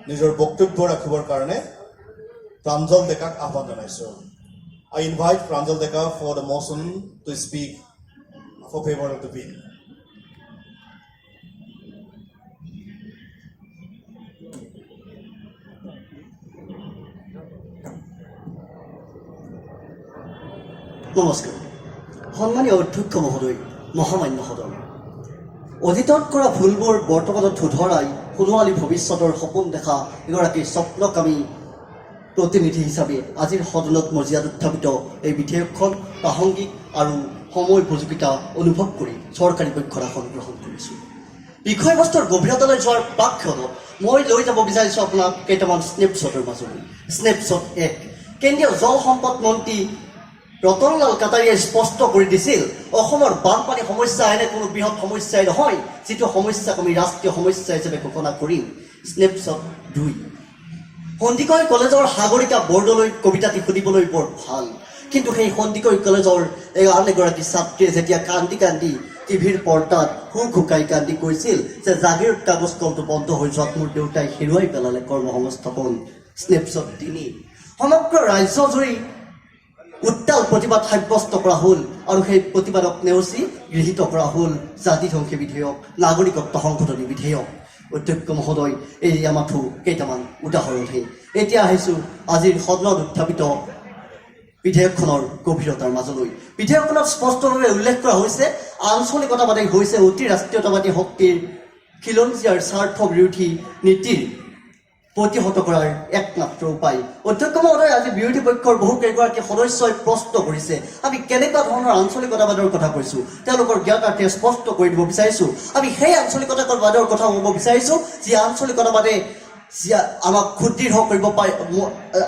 নিজৰ বক্তব্য ৰাখিবৰ কাৰণে প্ৰাঞ্জল ডেকাক আহ্বান জনাইছোঁ I invite Pranjal Deka for the motion to speak for favor of the bill. নমস্কাৰ সন্মানীয় অধ্যক্ষ মহোদয় মহামান্য সদন অতীতত কৰা ভুলবোৰ বৰ্তমানত শুধৰাই সোণোৱালী ভৱিষ্যতৰ সপোন দেখা এগৰাকী স্বপ্নকামী প্ৰতিনিধি হিচাপে আজিৰ সদনত মজিয়াত উত্থাপিত এই বিধেয়কখন প্ৰাসংগিক আৰু সময় উপযোগিতা অনুভৱ কৰি চৰকাৰী পক্ষৰ আসন গ্ৰহণ কৰিছোঁ বিষয়বস্তুৰ গভীৰতালৈ যোৱাৰ প্ৰাক্ষণত মই লৈ যাব বিচাৰিছোঁ আপোনাক কেইটামান স্নেপশ্বটৰ মাজলৈ স্নেপশ্বট 1 কেন্দ্ৰীয় জল সম্পদ মন্ত্ৰী ৰতনলাল কাটাৰীয়ে স্পষ্ট কৰি দিছিল অসমৰ বানপানী সমস্যা এনে কোনো বৃহৎ সমস্যাই নহয় যিটো সমস্যাক আমি ৰাষ্ট্ৰীয় সমস্যা হিচাপে ঘোষণা কৰিম স্নেপশ্বট 2 সন্দিকৈ কলেজৰ সাগৰিকা বৰদলৈ কবিতাটি শুনিবলৈ বৰ ভাল কিন্তু সেই সন্দিকৈ কলেজৰ আন এগৰাকী ছাত্ৰীয়ে যেতিয়া কান্দি কান্দি টিভিৰ পৰ্দাত হুকাই কান্দি কৈছিল যে জাগিৰ কাগজ কলটো বন্ধ হৈ যোৱাত মোৰ দেউতাই হেৰুৱাই পেলালে কৰ্মসংস্থাপন স্নেপশ্বট 3 সমগ্ৰ ৰাজ্যজুৰি উত্তাল প্ৰতিবাদ সাব্যস্ত কৰা হ'ল আৰু সেই প্ৰতিবাদক নেওচি গৃহীত কৰা হ'ল জাতি ধ্বংসী বিধেয়ক নাগৰিকত্ব সংশোধনী বিধেয়ক অধ্যক্ষ মহোদয় এই আমাঠো কেইটামান উদাহৰণহে এতিয়া আহিছোঁ আজিৰ সদনত উত্থাপিত বিধেয়কখনৰ গভীৰতাৰ মাজলৈ বিধেয়কখনত স্পষ্টভাৱে উল্লেখ কৰা হৈছে আঞ্চলিকতাবাদী হৈছে অতি ৰাষ্ট্ৰীয়তাবাদী শক্তিৰ খিলঞ্জীয়াৰ স্বাৰ্থ বিৰোধী নীতিৰ প্ৰতিহত কৰাৰ একমাত্ৰ উপায় অধ্যক্ষ মহোদয় আজি বিৰোধী পক্ষৰ বহু কেইগৰাকী সদস্যই প্ৰশ্ন কৰিছে আমি কেনেকুৱা ধৰণৰ আঞ্চলিকতাবাদৰ কথা কৈছোঁ তেওঁলোকৰ জ্ঞাতাৰ্থে স্পষ্ট কৰি দিব বিচাৰিছোঁ আমি সেই আঞ্চলিকতাবাদৰ কথা ক'ব বিচাৰিছোঁ যি আঞ্চলিকতাবাদে আমাক সুদৃঢ় কৰিব পাৰে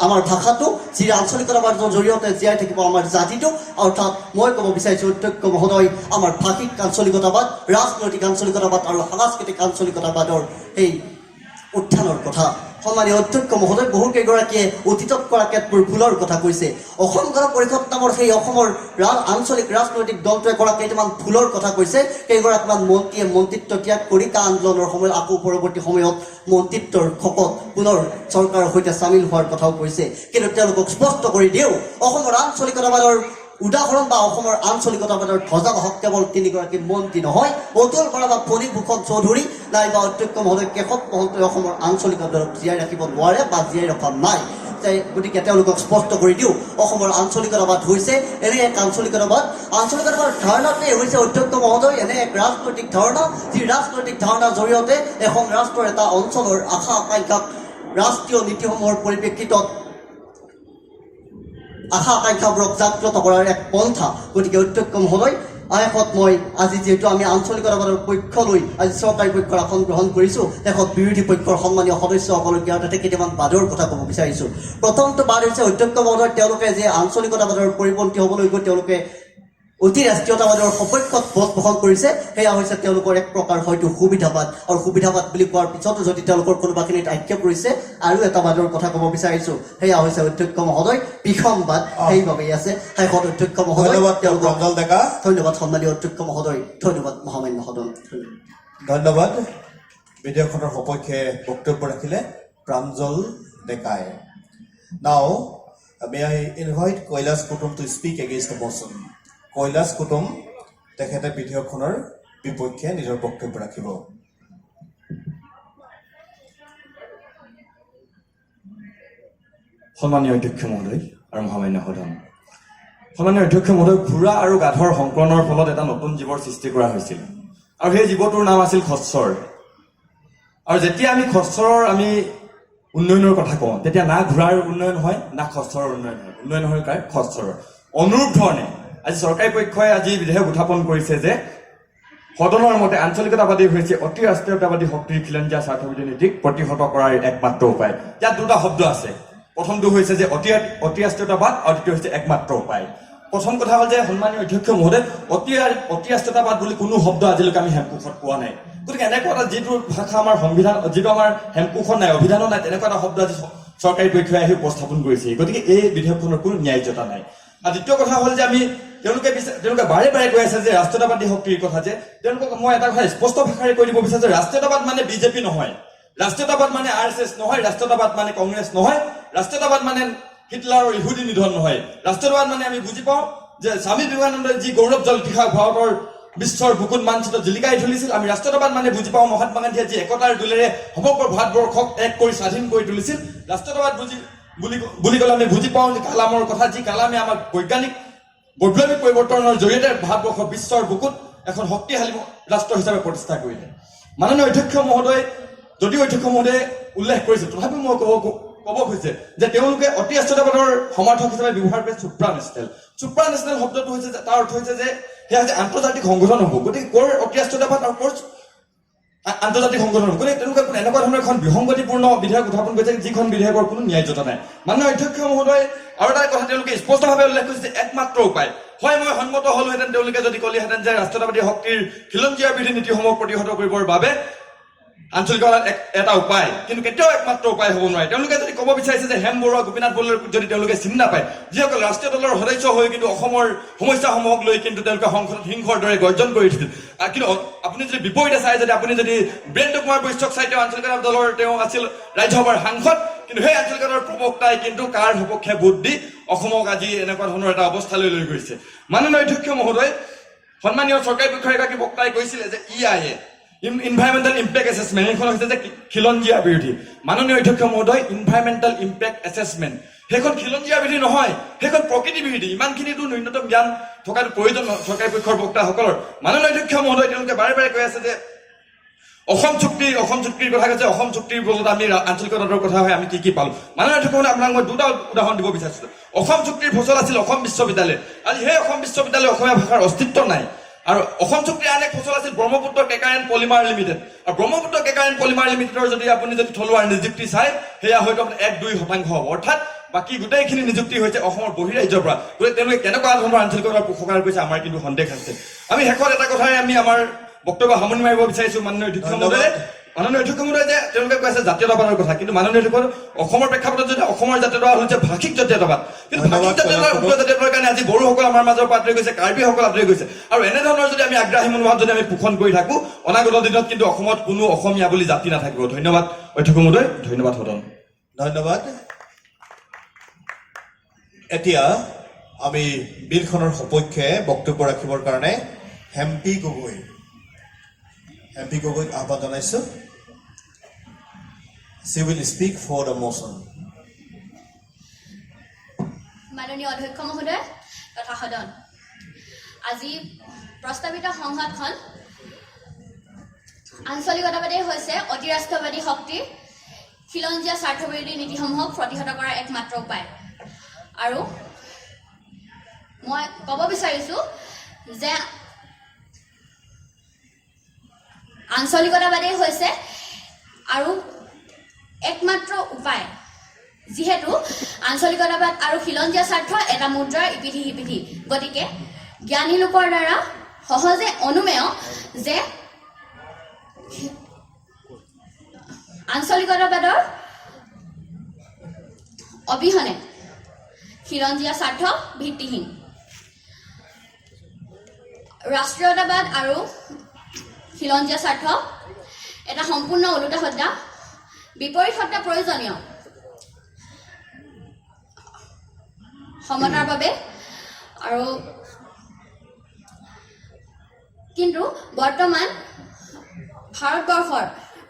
আমাৰ ভাষাটো যি আঞ্চলিকতাবাদৰ জৰিয়তে জীয়াই থাকিব আমাৰ জাতিটো অৰ্থাৎ মই ক'ব বিচাৰিছোঁ অধ্যক্ষ মহোদয় আমাৰ ভাষিক আঞ্চলিকতাবাদ ৰাজনৈতিক আঞ্চলিকতাবাদ আৰু সাংস্কৃতিক আঞ্চলিকতাবাদৰ এই উত্থানৰ কথা সন্মানীয় অধ্যক্ষ মহোদয় বহু কেইগৰাকীয়ে অতীতত কৰা কেতবোৰ ভুলৰ কথা কৈছে অসম গণ পৰিষদ নামৰ সেই অসমৰ আঞ্চলিক ৰাজনৈতিক দলটোৱে কৰা কেইটামান ভুলৰ কথা কৈছে কেইগৰাকীমান মন্ত্ৰীয়ে মন্ত্ৰিত্ব ত্যাগ কৰি কা আন্দোলনৰ সময়ত আকৌ পৰৱৰ্তী সময়ত মন্ত্ৰিত্বৰ খপত পুনৰ চৰকাৰৰ সৈতে চামিল হোৱাৰ কথাও কৈছে কিন্তু তেওঁলোকক স্পষ্ট কৰি দিওঁ অসমৰ আঞ্চলিকতাবাদৰ উদাহৰণ বা অসমৰ আঞ্চলিকতাবাদৰ ধ্বজাবাহক কেৱল 3 গৰাকী মন্ত্ৰী নহয় অতুল বৰা বা ফণীভূষণ চৌধুৰী নাইবা অধ্যক্ষ মহোদয় কেশৱ মহন্তই অসমৰ আঞ্চলিকতাবাদক জীয়াই ৰাখিব নোৱাৰে বা জীয়াই ৰখা নাই গতিকে তেওঁলোকক স্পষ্ট কৰি দিওঁ অসমৰ আঞ্চলিকতাবাদ হৈছে এনে এক আঞ্চলিকতাবাদ ধাৰণাটোৱেই হৈছে অধ্যক্ষ মহোদয় এনে এক ৰাজনৈতিক ধাৰণা যি ৰাজনৈতিক ধাৰণাৰ জৰিয়তে এখন ৰাষ্ট্ৰৰ এটা অঞ্চলৰ আশা আকাংক্ষাক ৰাষ্ট্ৰীয় নীতিসমূহৰ পৰিপ্ৰেক্ষিতত আশা আকাংক্ষাবোৰক জাগ্ৰত কৰাৰ এক পন্থা গতিকে অধ্যক্ষ মহোদয় আশেষত মই আজি যেহেতু আমি আঞ্চলিকতাবাদৰ পক্ষ লৈ আজি চৰকাৰী পক্ষৰ আসন গ্ৰহণ কৰিছোঁ শেষত বিৰোধী পক্ষৰ সন্মানীয় সদস্যসকলক ইয়াতে কেইটামান বাদৰ কথা ক'ব বিচাৰিছোঁ প্ৰথমটো বাদ হৈছে অধ্যক্ষ মহোদয় তেওঁলোকে যে আঞ্চলিকতাবাদৰ পৰিপন্থী হ'বলৈ গৈ তেওঁলোকে অতি ৰাষ্ট্ৰীয়তাবাদৰ সপক্ষত পথ পোষণ কৰিছে সেয়া হৈছে তেওঁলোকৰ এক প্ৰকাৰ হয়তো সুবিধাবাদ আৰু সুবিধাবাদ বুলি কোৱাৰ পিছতো যদি তেওঁলোকৰ কোনোবাখিনিত আক্ষেপ কৰিছে আৰু এটা বাদৰ কথা ক'ব বিচাৰিছোঁ সেয়া হৈছে অধ্যক্ষ মহোদয় বিষমবাদ সেইবাবেই আছে শেষত অধ্যক্ষ মহোদয় ধন্যবাদ সন্মানীয় অধ্যক্ষ মহোদয় ধন্যবাদ মহামান্য সদন ধন্যবাদ বিধেয়কখনৰ সপক্ষে বক্তব্য ৰাখিলে প্ৰাঞ্জল ডেকাই নাও may I invite কৈলাশ কুটুম to speak against the motion Kailash কুটুম তেখেতে বিধেয়কখনৰ বিপক্ষে নিজৰ বক্তব্য ৰাখিব সন্মানীয় অধ্যক্ষ মহোদয় আৰু মহামান্য সদন সন্মানীয় অধ্যক্ষ মহোদয় ঘোঁৰা আৰু গাধৰ সংক্ৰমণৰ ফলত এটা নতুন জীৱৰ সৃষ্টি কৰা হৈছিল আৰু সেই জীৱটোৰ নাম আছিল খচ্চৰ আৰু যেতিয়া আমি খচ্চৰৰ উন্নয়নৰ কথা কওঁ তেতিয়া না ঘোঁৰাৰ উন্নয়ন হয় না খচ্চৰৰ উন্নয়ন হয় খচ্চৰৰ অনুৰূপ ধৰণে আজি চৰকাৰী পক্ষই আজি বিধেয়ক উত্থাপন কৰিছে যে সদনৰ মতে আঞ্চলিকতাবাদী হৈছে অতি ৰাষ্ট্ৰীয়তাবাদী শক্তিৰ খিলঞ্জীয়া স্বাৰ্থবিৰোধী নীতিক প্ৰতিহত কৰাৰ একমাত্ৰ উপায় ইয়াত দুটা শব্দ আছে প্ৰথমটো হৈছে যে অতি ৰাষ্ট্ৰীয়তাবাদ আৰু দ্বিতীয় হৈছে একমাত্ৰ উপায় প্ৰথম কথা হ'ল যে সন্মানীয় অধ্যক্ষ মহোদয় অতি ৰাষ্ট্ৰীয়তাবাদ বুলি কোনো শব্দ আজিলৈকে আমি হেমকোষত পোৱা নাই গতিকে এনেকুৱা এটা যিটো ভাষা আমাৰ সংবিধান যিটো আমাৰ হেমকোষত নাই অভিধানো নাই তেনেকুৱা এটা শব্দ আজি চৰকাৰী পক্ষই আহি উপস্থাপন কৰিছে গতিকে এই বিধেয়কখনৰ কোনো ন্যায়্যতা নাই আৰু দ্বিতীয় কথা হ'ল যে তেওঁলোকে বাৰে বাৰে কৈ আছে যে ৰাষ্ট্ৰীয়তাবাদী শক্তিৰ কথা যে তেওঁলোকক মই এটা কথা স্পষ্ট ভাষাৰে কৈ দিব বিচাৰিছোঁ ৰাষ্ট্ৰীয়তাবাদ মানে বিজেপি নহয় ৰাষ্ট্ৰীয়তাবাদ মানে RSS নহয় ৰাষ্ট্ৰীয়তাবাদ মানে কংগ্ৰেছ নহয় ৰাষ্ট্ৰীয়তাবাদ মানে হিটলাৰৰ ইহুদী নিধন নহয় ৰাষ্ট্ৰবাদ মানে আমি বুজি পাওঁ যে স্বামী বিবেকানন্দই যি গৌৰৱজল তীখা ভাৰতৰ বিশ্বৰ বুকুত মানচিত্ৰ জিলিকাই তুলিছিল আমি ৰাষ্ট্ৰবাদ মানে বুজি পাওঁ মহাত্মা গান্ধীয়ে যি একতাৰ দোলেৰে সমগ্ৰ ভাৰতবৰ্ষক এক কৰি স্বাধীন কৰি তুলিছিল ৰাষ্ট্ৰবাদ বুলি ক'লে আমি বুজি পাওঁ যে কালামৰ কথা যি কালামে আমাক বৈজ্ঞানিক পৰিৱৰ্তনৰ জৰিয়তে ভাৰতবৰ্ষৰ বিশ্বৰ বুকুত এখন শক্তিশালী ৰাষ্ট্ৰ হিচাপে প্ৰতিষ্ঠা কৰিলে মাননীয় অধ্যক্ষ মহোদয় যদিও অধ্যক্ষ মহোদয়ে উল্লেখ কৰিছে তথাপিও মই ক'ব খুজিছে যে তেওঁলোকে অতি ৰাষ্ট্ৰীয়তাবাদৰ সমৰ্থক হিচাপে ব্যৱহাৰ কৰে চুপ্ৰানেশ্যনেল শব্দটো হৈছে যে তাৰ অৰ্থ হৈছে যে সেয়া হৈছে আন্তৰ্জাতিক সংগঠন হ'ব গতিকে ক'ৰ অতি ৰাষ্ট্ৰীয়তাবাদ আৰু ক'ৰ আন্তৰ্জাতিক সংগঠন হ'ব গতিকে তেওঁলোকে এনেকুৱা ধৰণৰ এখন বিসংগতিপূৰ্ণ বিধেয়ক উত্থাপন কৰিছে যিখন বিধেয়কৰ কোনো ন্যায্যতা নাই মাননীয় অধ্যক্ষ মহোদয় আৰু এটা কথা তেওঁলোকে স্পষ্টভাৱে উল্লেখ কৰিছে যে একমাত্ৰ উপায় হয় মই সন্মত হ'লোহেঁতেন তেওঁলোকে যদি ক'লেহেঁতেন যে ৰাষ্ট্ৰবাদী শক্তিৰ খিলঞ্জীয়া বিধি নীতিসমূহ প্ৰতিহত কৰিবৰ বাবে আঞ্চলিকতাৰ এটা উপায় কিন্তু কেতিয়াও একমাত্ৰ উপায় হ'ব নোৱাৰে তেওঁলোকে যদি ক'ব বিচাৰিছে যে হেম বৰুৱা গোপীনাথ বৰুৱাৰ যদি তেওঁলোকে চিনি নাপায় যিসকল ৰাষ্ট্ৰীয় দলৰ সদস্য হৈ কিন্তু অসমৰ সমস্যাসমূহক লৈ কিন্তু তেওঁলোকে সংসদত সিংহৰ দৰে গৰ্জন কৰি উঠিছিল কিন্তু আপুনি যদি বিপৰীতে চাই যদি আপুনি যদি বীৰেন্দ্ৰ কুমাৰ বৈশ্যক চাই তেওঁ আঞ্চলিকতা দলৰ তেওঁ আছিল ৰাজ্যসভাৰ সাংসদ কিন্তু সেই আঞ্চলিকতাৰ প্ৰবক্তাই কিন্তু কাৰ সপক্ষে ভোট দি অসমক আজি এনেকুৱা ধৰণৰ এটা অৱস্থালৈ লৈ গৈছে মাননীয় অধ্যক্ষ মহোদয় সন্মানীয় চৰকাৰী পক্ষৰ এগৰাকী বক্তাই কৈছিলে যে EIA ইনভাইৰমেণ্টেল ইম্পেক্ট এছেছমেণ্ট এইখন হৈছে যে খিলঞ্জীয়া বিৰোধী মাননীয় অধ্যক্ষ মহোদয় ইনভাইৰমেণ্টেল ইম্পেক্ট এছেছমেণ্ট সেইখন খিলঞ্জীয়া বিৰোধী নহয় সেইখন প্ৰকৃতি বিৰোধী ইমানখিনিতো ন্যূনতম জ্ঞান থকাটো প্ৰয়োজন চৰকাৰী পক্ষৰ বক্তাসকলৰ মাননীয় অধ্যক্ষ মহোদয় তেওঁলোকে বাৰে বাৰে কৈ আছে যে অসম চুক্তিৰ কথা কৈছে অসম চুক্তিৰ বলত আমি আঞ্চলিকতাৰ কথা হয় আমি কি পালোঁ মাননীয় অধ্যক্ষ মহোদয় আপোনাক মই দুটা উদাহৰণ দিব বিচাৰিছোঁ অসম চুক্তিৰ ফচল আছিল অসম বিশ্ববিদ্যালয় আজি সেই অসম বিশ্ববিদ্যালয় অসমীয়া ভাষাৰ অস্তিত্ব নাই আৰু অসম চুক্তিৰ আন এক ফচল আছিল ব্ৰহ্মপুত্ৰ কেকাৰেন পলিমাৰ লিমিটেড আৰু ব্ৰহ্মপুত্ৰ কেকাৰেন পলিমাৰ লিমিটেডৰ যদি আপুনি যদি থলুৱাৰ নিযুক্তি চাই সেয়া হয়তো 1-2% হ'ব অৰ্থাৎ বাকী গোটেইখিনি নিযুক্তি হৈছে অসমৰ বহিৰাজ্যৰ পৰা গতিকে তেওঁলোকে কেনেকুৱা ধৰণৰ আঞ্চলিকতাৰ পোষকাৰ কৰিছে আমাৰ কিন্তু সন্দেহ আছে আমি শেষত এটা কথাই আমি আমাৰ বক্তব্য সামৰণি মাৰিব বিচাৰিছোঁ মাননীয় অধ্যক্ষ মহোদয়ে যে তেওঁলোকে কৈছে জাতীয়তাবাদৰ কথা কিন্তু মাননীয় অধ্যক্ষ অসমৰ প্ৰেক্ষাপটত যদি অসমৰ জাতীয়তাবাদ হৈছে ভাষিক জাতীয়তাবাদ কিন্তু ভাষিক জাতীয়তাবাদ উগ্ৰ জাতীয়তাবাদৰ কাৰণে আজি বড়োসকল আমাৰ মাজৰ পৰা আঁতৰি গৈছে কাৰ্বিসকল আঁতৰি গৈছে আৰু এনেধৰণৰ যদি আমি আগ্ৰাহী মনোভাৱ যদি আমি পোষণ কৰি থাকোঁ অনাগত দিনত কিন্তু অসমত কোনো অসমীয়া বুলি জাতি নাথাকিব ধন্যবাদ অধ্যক্ষ মহোদয় ধন্যবাদ সদন ধন্যবাদ এতিয়া আমি বিলখনৰ সপক্ষে বক্তব্য ৰাখিবৰ কাৰণে হেম্পি গগৈক আহ্বান জনাইছোঁ She will speak for the motion. মাননীয় অধ্যক্ষ মহোদয় তথা সদন আজি প্ৰস্তাৱিত সংসদখন আঞ্চলিকতাবাদী হৈছে অতিৰাষ্ট্ৰীয়বাদী শক্তিৰ খিলঞ্জীয়া স্বাৰ্থবিৰোধী নীতিসমূহক প্ৰতিহত কৰাৰ একমাত্ৰ উপায় আৰু মই ক'ব বিচাৰিছোঁ যে আঞ্চলিকতাবাদী হৈছে আৰু একমাত্ৰ উপায় যিহেতু আঞ্চলিকতাবাদ আৰু খিলঞ্জীয়া স্বাৰ্থ এটা মুদ্ৰাৰ ইপিঠি সিপিঠি গতিকে জ্ঞানী লোকৰ দ্বাৰা সহজে অনুমেয় যে আঞ্চলিকতাবাদৰ অবিহনে খিলঞ্জীয়া স্বাৰ্থ ভিত্তিহীন ৰাষ্ট্ৰীয়তাবাদ আৰু খিলঞ্জীয়া স্বাৰ্থ এটা সম্পূৰ্ণ ওলোটা সত্তা বিপৰীত সত্তা প্ৰয়োজনীয় সমতাৰ বাবে আৰু কিন্তু বৰ্তমান ভাৰতবৰ্ষৰ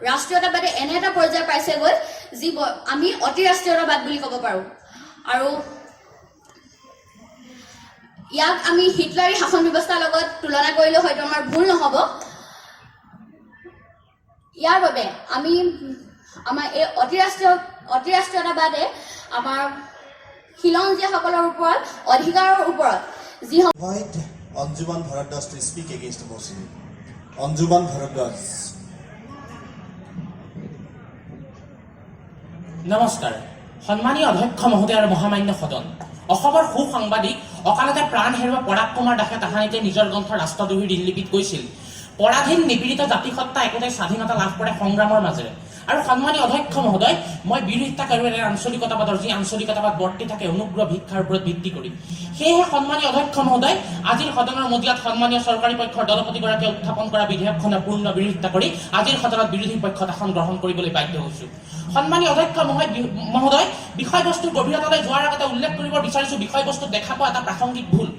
ৰাষ্ট্ৰীয়তাবাদে এনে এটা পৰ্যায় পাইছেগৈ যি আমি অতিৰাষ্ট্ৰীয়তাবাদ বুলি ক'ব পাৰোঁ আৰু ইয়াক আমি হিটলাৰী শাসন ব্যৱস্থাৰ লগত তুলনা কৰিলে হয়তো আমাৰ ভুল নহ'ব ইয়াৰ বাবে আমি আমাৰ এই অতিৰাষ্ট্ৰীয়তাবাদে আমাৰ খিলঞ্জীয়াসকলৰ ওপৰত অধিকাৰৰ ওপৰত যি Anjuman Bhardwaj to speak against the motion. Anjuman Bhardwaj নমস্কাৰ সন্মানীয় অধ্যক্ষ মহোদয় আৰু মহামান্য সদন অসমৰ সুসাংবাদিক অকালতে প্ৰাণ হেৰুৱা পৰাগ কুমাৰ দাসে তাহানিতে নিজৰ গ্ৰন্থ ৰাষ্ট্ৰদ্ৰোহী দিনলিপিত কৈছিল পৰাধীন নিপীড়িত জাতিসত্তা একোটাই স্বাধীনতা লাভ কৰে সংগ্ৰামৰ মাজেৰে আৰু সন্মানীয় অধ্যক্ষ মহোদয়, মই বিৰোধিতা কৰোঁ এনে আঞ্চলিকতাবাদৰ যি আঞ্চলিকতাবাদ বৰ্তি থাকে অনুগ্ৰহ ভিক্ষাৰ ওপৰত ভিত্তি কৰি। সেয়েহে সন্মানীয় অধ্যক্ষ মহোদয়, আজিৰ সদনৰ মজিয়াত সন্মানীয় চৰকাৰী পক্ষৰ দলপতিগৰাকীয়ে উত্থাপন কৰা বিধেয়কখনে পূৰ্ণ বিৰোধিতা কৰি আজিৰ সদনত বিৰোধী পক্ষত আসন গ্ৰহণ কৰিবলৈ বাধ্য হৈছোঁ। সন্মানীয় অধ্যক্ষ মহোদয়, বিষয়বস্তুৰ গভীৰতালৈ যোৱাৰ আগতে উল্লেখ কৰিব বিচাৰিছোঁ বিষয়বস্তুত দেখা পোৱা এটা প্ৰাসংগিক ভুল।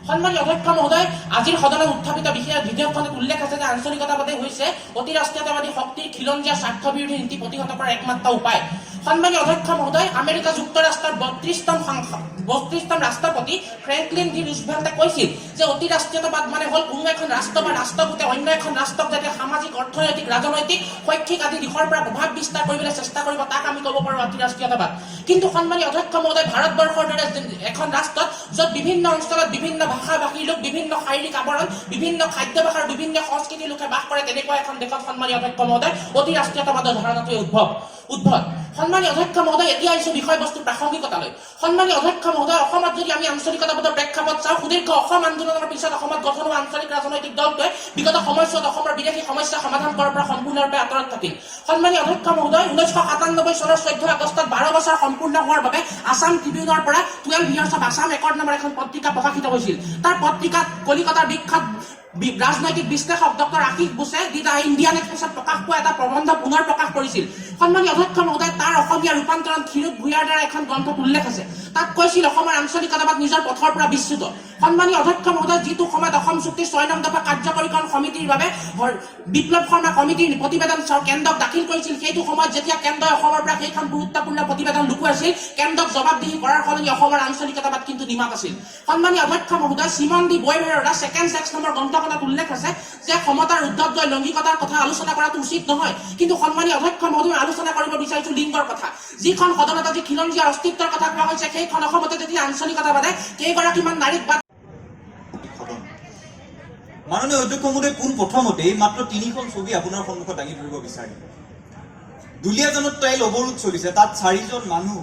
সন্মানীয় অধ্যক্ষ মহোদয়, আজিৰ সদনত উত্থাপিত বিধেয়কখনত উল্লেখ আছে যে আঞ্চলিকতাবাদেই হৈছে অতি ৰাষ্ট্ৰীয়তাবাদী শক্তিৰ খিলঞ্জীয়া স্বাৰ্থবিৰোধী নীতি প্ৰতিহত কৰাৰ একমাত্ৰ উপায়। সন্মানীয় অধ্যক্ষ মহোদয়, আমেৰিকা যুক্তৰাষ্ট্ৰৰ 32তম ৰাষ্ট্ৰপতি ফ্ৰেংকলিন ডি ৰুজভেল্টে কৈছিল যে অতি ৰাষ্ট্ৰীয়তাবাদ মানে হ'ল কোনো এখন ৰাষ্ট্ৰ বা ৰাষ্ট্ৰগোটে অন্য এখন ৰাষ্ট্ৰক যাতে সামাজিক, অৰ্থনৈতিক, ৰাজনৈতিক, শৈক্ষিক আদি দিশৰ পৰা প্ৰভাৱ বিস্তাৰ কৰিবলৈ চেষ্টা কৰিব, তাক আমি ক'ব পাৰোঁ অতি ৰাষ্ট্ৰীয়তাবাদ। কিন্তু সন্মানীয় অধ্যক্ষ মহোদয়, ভাৰতবৰ্ষৰ দৰে এখন ৰাষ্ট্ৰত য'ত বিভিন্ন অঞ্চলত বিভিন্ন ভাষা-ভাষীৰ লোক, বিভিন্ন শাৰীৰিক আৱৰণ, বিভিন্ন খাদ্যাভাসৰ, বিভিন্ন সংস্কৃতিৰ লোকে বাস কৰে, তেনেকুৱা এখন দেশত সন্মানীয় অধ্যক্ষ মহোদয় অতি ৰাষ্ট্ৰীয়তাবাদৰ ধাৰণাটোৱে উদ্ভৱ। সন্মানীয় অধ্যক্ষ মহোদয়, এতিয়া আহিছোঁ বিষয়বস্তুৰ প্ৰাসংগিকতালৈ। সন্মানীয় অধ্যক্ষ মহোদয়, অসমত যদি আমি আঞ্চলিকতাবাদৰ প্ৰেক্ষাপট চাওঁ, সুদীৰ্ঘ অসম আন্দোলনৰ পিছত অসমত গঠন হোৱা আঞ্চলিক ৰাজনৈতিক দলটোৱে বিগত সময়ছোৱাত অসমৰ বিদেশী সমস্যা সমাধান কৰাৰ পৰা সম্পূৰ্ণৰূপে আঁতৰত থাকিল। সন্মানীয় অধ্যক্ষ মহোদয়, 1997 চনৰ 14 আগষ্টত 12 বছৰ সম্পূৰ্ণ হোৱাৰ বাবে আছাম ট্ৰিবিউনৰ পৰা 12 Years of Assam ৰেকৰ্ড নামৰ এখন পত্ৰিকা প্ৰকাশিত হৈছিল। তাৰ পত্ৰিকাত কলিকতাৰ বিখ্যাত ৰাজনৈতিক বিশ্লেষক doctor Ashis Bose the the Indian এক্সপ্ৰেছত প্ৰকাশ পোৱা এটা প্ৰবন্ধ পুনৰ প্ৰকাশ কৰিছিল। সন্মানীয় অধ্যক্ষ মহোদয়, তাৰ অসমীয়া ৰূপান্তৰণ ক্ষীৰোদ ভূঞাৰ দ্বাৰা এখন গ্ৰন্থত উল্লেখ আছে। তাত কৈছিল অসমৰ আঞ্চলিকতাবাদ নিজৰ পথৰ পৰা বিচ্যুত। সন্মানীয় অধ্যক্ষ মহোদয়, যিটো সময়ত অসম চুক্তিৰ 6 নং দফা কাৰ্যকৰীকৰণ সমিতিৰ বাবে বিপ্লৱ শৰ্মা কমিটিৰ প্ৰতিবেদন কেন্দ্ৰক দাখিল কৰিছিল, সেইটো সময়ত যেতিয়া কেন্দ্ৰই অসমৰ পৰা সেইখন গুৰুত্বপূৰ্ণ প্ৰতিবেদন লুকুৱাইছিল, কেন্দ্ৰক জবাবদিহি কৰাৰ সলনি অসমৰ আঞ্চলিকতাবাদ কিন্তু নিমাত আছিল। সন্মানীয় অধ্যক্ষ মহোদয়, চিমন ডি বয়ভেৰৰ দ্য সেকেণ্ড সেক্স নামৰ গ্ৰন্থখনত উল্লেখ আছে যে সমতাৰ উদ্ধৱ লৈ লৈংগিকতাৰ কথা আলোচনা কৰাটো উচিত নহয়। কিন্তু সন্মানীয় অধ্যক্ষ মহোদয়, আলোচনা কৰিব বিচাৰিছোঁ লিংগৰ কথা। যিখন সদনত আজি খিলঞ্জীয়া অস্তিত্বৰ কথা কোৱা হৈছে, সেইখন অসমতে যদি আঞ্চলিকতাবাদে কেইগৰাকীমান নাৰীক বাদ মাননীয় অধ্যক্ষ মহোদয়, পোন প্ৰথমতেই মাত্ৰ 3খন ছবি আপোনাৰ সন্মুখত দাঙি ধৰিব বিচাৰিম। দুলিয়াজানত ট্ৰায়েল অৱৰোধ চলিছে, তাত 4জন মানুহ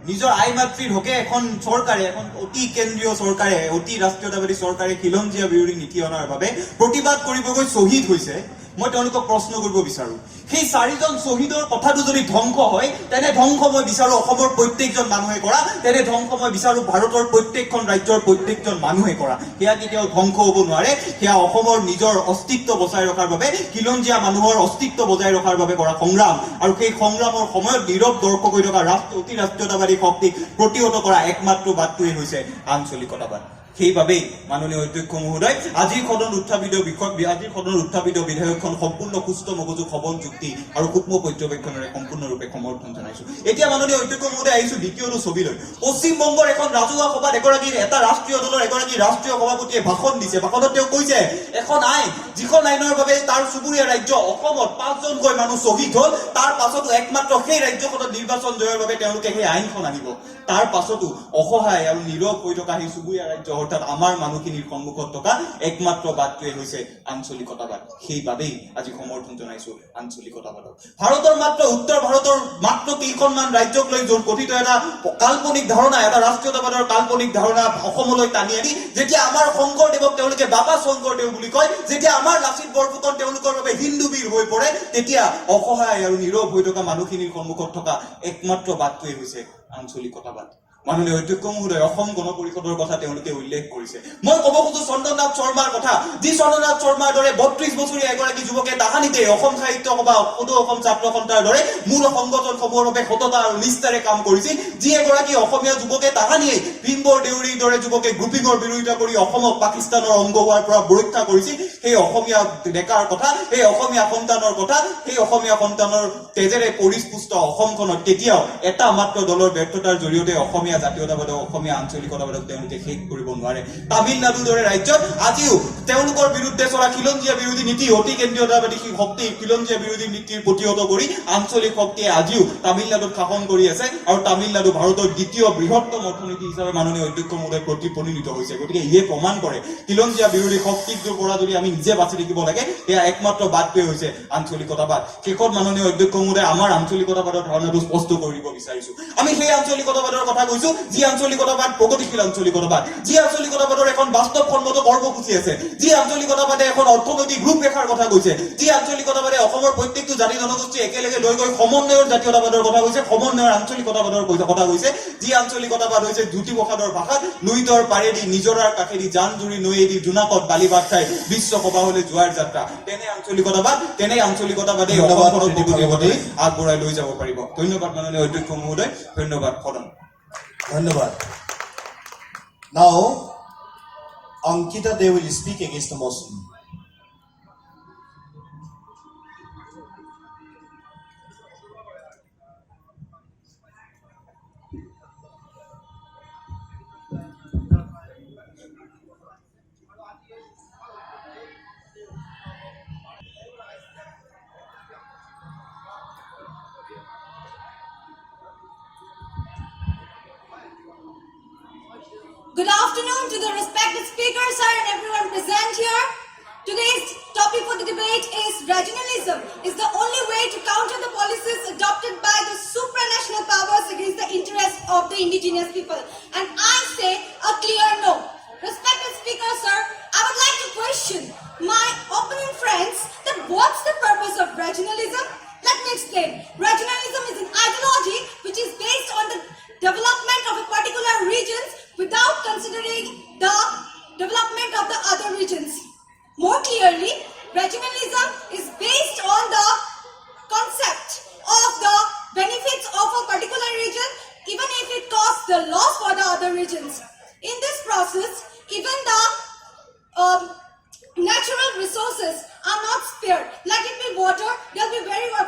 নিজৰ আই মাতৃৰ হকে এখন চৰকাৰে, এখন অতি কেন্দ্ৰীয় চৰকাৰে, অতি ৰাষ্ট্ৰীয়তাবাদী চৰকাৰে খিলঞ্জীয়া বিৰোধী নীতি অনাৰ বাবে প্ৰতিবাদ কৰিব গৈ শ্বহীদ হৈছে। মই তেওঁলোকক প্ৰশ্ন কৰিব বিচাৰো, সেই 4জন শ্বহীদৰ কথাটো যদি ধ্বংস হয়, তেনে ধ্বংস মই বিচাৰো অসমৰ প্ৰত্যেকজন মানুহে কৰা, তেনে ধ্বংস মই বিচাৰো ভাৰতৰ প্ৰত্যেকখন ৰাজ্যৰ প্ৰত্যেকজন মানুহে কৰা। সেয়া কেতিয়াও ধ্বংস হ'ব নোৱাৰে, সেয়া অসমৰ নিজৰ অস্তিত্ব বচাই ৰখাৰ বাবে, খিলঞ্জীয়া মানুহৰ অস্তিত্ব বজাই ৰখাৰ বাবে কৰা সংগ্ৰাম। আৰু সেই সংগ্ৰামৰ সময়ত নীৰৱ দৰ্শক হৈ থকা অতি ৰাষ্ট্ৰীয়তাবাদী শক্তিক প্ৰতিহত কৰা একমাত্ৰ বাটটোৱে হৈছে আঞ্চলিকতাবাদ। সেইবাবেই মাননীয় অধ্যক্ষ মহোদয়, আজিৰ সদনত উত্থাপিত বিধেয়কখন সম্পূৰ্ণ সুস্থ মগজু, সবল যুক্তি আৰু সূক্ষ্ম পৰ্যবেক্ষণেৰে সম্পূৰ্ণৰূপে সমৰ্থন জনাইছো। এতিয়া মাননীয় অধ্যক্ষ মহোদয়, আহিছো দ্বিতীয়টো ছবিলৈ। পশ্চিমবংগৰ এখন ৰাজহুৱা সভাত এটা ৰাষ্ট্ৰীয় দলৰ এগৰাকী ৰাষ্ট্ৰীয় সভাপতিয়ে ভাষণ দিছে। ভাষণত তেওঁ কৈছে, এখন আইন, যিখন আইনৰ বাবে তাৰ চুবুৰীয়া ৰাজ্য অসমত 5জনকৈ মানুহ শ্বহীদ হ'ল, তাৰ পাছতো একমাত্ৰ সেই ৰাজ্যখনত নিৰ্বাচন জয়ৰ বাবে তেওঁলোকে সেই আইনখন আনিব। তাৰ পাছতো অসহায় আৰু নীৰৱ হৈ থকা সেই চুবুৰীয়া ৰাজ্য অৰ্থাৎ আমাৰ মানুহখিনিৰ সন্মুখত থকা একমাত্ৰ বাটটোৱে হৈছে আঞ্চলিকতাবাদ। সেইবাবেই আজি সমৰ্থন জনাইছো আঞ্চলিকতাবাদক। ভাৰতৰ উত্তৰ ভাৰতৰ মাত্ৰ কেইখনমান ৰাজ্যক লৈ গঠিত এটা কাল্পনিক ধাৰণা, এটা ৰাষ্ট্ৰীয়তাবাদৰ কাল্পনিক ধাৰণা অসমলৈ টানি আনি যেতিয়া আমাৰ শংকৰদেৱক তেওঁলোকে বাবা শংকৰদেৱ বুলি কয়, যেতিয়া আমাৰ লাচিত বৰফুকন তেওঁলোকৰ বাবে হিন্দু বীৰ হৈ পৰে, তেতিয়া অসহায় আৰু নীৰৱ হৈ থকা মানুহখিনিৰ সন্মুখত থকা একমাত্ৰ বাটটোৱে হৈছে আঞ্চলিকতাবাদ। মাননীয় অধ্যক্ষ মহোদয়, অসম গণ পৰিষদৰ কথা তেওঁলোকে উল্লেখ কৰিছে। মই ক'ব খোজো চন্দ্ৰনাথ শৰ্মাৰ কথা, যি চন্দ্ৰনাথ শৰ্মাৰ দৰে 32 বছৰীয়া এগৰাকী যুৱকে তাহানিতে অসম সাহিত্য সভা, সদৌ অসম ছাত্ৰ সন্থাৰ দৰে মূল সংগঠনসমূহৰ বাবে সততা আৰু নিষ্ঠাৰে কাম কৰিছিল। যি এগৰাকী অসমীয়া যুৱকে তাহানিয়ে ভীমবৰ দেউৰীৰ দৰে যুৱকে গ্ৰুপিঙৰ বিৰোধিতা কৰি অসমক পাকিস্তানৰ অংগ হোৱাৰ পৰা ৰক্ষা কৰিছিল। সেই অসমীয়া ডেকাৰ কথা, সেই অসমীয়া সন্তানৰ কথা, সেই অসমীয়া সন্তানৰ তেজেৰে পৰিস্পুষ্ট অসমখনত কেতিয়াও এটা মাত্ৰ দলৰ ব্যৰ্থতাৰ জৰিয়তে অসমীয়া জাতীয়তাবাদক, অসমীয়া আঞ্চলিকতাবাদক তেওঁলোকে শেষ কৰিব নোৱাৰে। তামিলনাডুৰ দৰে ৰাজ্যত আজিও তেওঁলোকৰ বিৰুদ্ধে চলা খিলঞ্জীয়া বিৰোধী নীতি, অতি কেন্দ্ৰীয়তাবাদী শক্তি খিলঞ্জীয়া বিৰোধী নীতিৰ প্ৰতিহত কৰি আঞ্চলিক শক্তিয়ে আজিও তামিলনাডুত শাসন কৰি আছে। আৰু তামিলনাডু ভাৰতৰ দ্বিতীয় বৃহত্তম অৰ্থনীতি হিচাপে মাননীয় অধ্যক্ষ মহোদয় পৰিণত হৈছে। গতিকে ইয়ে প্ৰমাণ কৰে খিলঞ্জীয়া বিৰোধী শক্তিৰ পৰা যদি আমি নিজে বাচি থাকিব লাগে, এয়া একমাত্ৰ বাটটোৱে হৈছে আঞ্চলিকতাবাদ। শেষত মাননীয় অধ্যক্ষ মহোদয়, আমাৰ আঞ্চলিকতাবাদৰ ধাৰণাটো স্পষ্ট কৰিব বিচাৰিছো। আমি সেই আঞ্চলিকতাবাদৰ কথা কৈছো ভাবিছো যি আঞ্চলিকতাবাদ প্ৰগতিশীল আঞ্চলিকতাবাদ, যি আঞ্চলিকতাবাদৰ এখন বাস্তৱসন্মত কৰ্মসূচী আছে, যি আঞ্চলিকতাবাদে এখন অৰ্থনৈতিক ৰূপৰেখাৰ কথা কৈছে, যি আঞ্চলিকতাবাদে অসমৰ প্ৰত্যেকটো জাতি জনগোষ্ঠী একেলগে লৈ গৈ সমন্বয়ৰ জাতীয়তাবাদৰ কথা কৈছে, সমন্বয়ৰ আঞ্চলিকতাবাদৰ কথা কৈছে, যি আঞ্চলিকতাবাদ হৈছে জ্যোতিপ্ৰসাদৰ ভাষাত লুইতৰ পাৰেদি নিজৰাৰ কাষেদি জান-জুৰি নৈয়েদি জোনাকত বালিবাট খাই বিশ্ব সবাহলৈ যোৱাৰ যাত্ৰা, তেনে আঞ্চলিকতাবাদে অসমখনক প্ৰগতিৰ আগবঢ়াই লৈ যাব পাৰিব। ধন্যবাদ মাননীয় অধ্যক্ষ মহোদয়, ধন্যবাদ সদন। ধন্যবাদ। Now, Ankita, they will speak against the motion. Good afternoon to the respected speakers, sir, and everyone present here. Today's topic for the debate is regionalism is the only way to counter the policies adopted by the supranational powers against the interests of the indigenous people. And I say a clear no. Respected speaker, sir, I would like to question my opponent friends that what's the purpose of regionalism? Let me explain. Regionalism is an ideology which is based on the development of a particular regions without considering the development of the other regions. More clearly, regionalism is based on the concept of the benefits of a particular region even if it costs the loss for the other regions. In this process, even the natural resources are not spared. Let it be water, there will be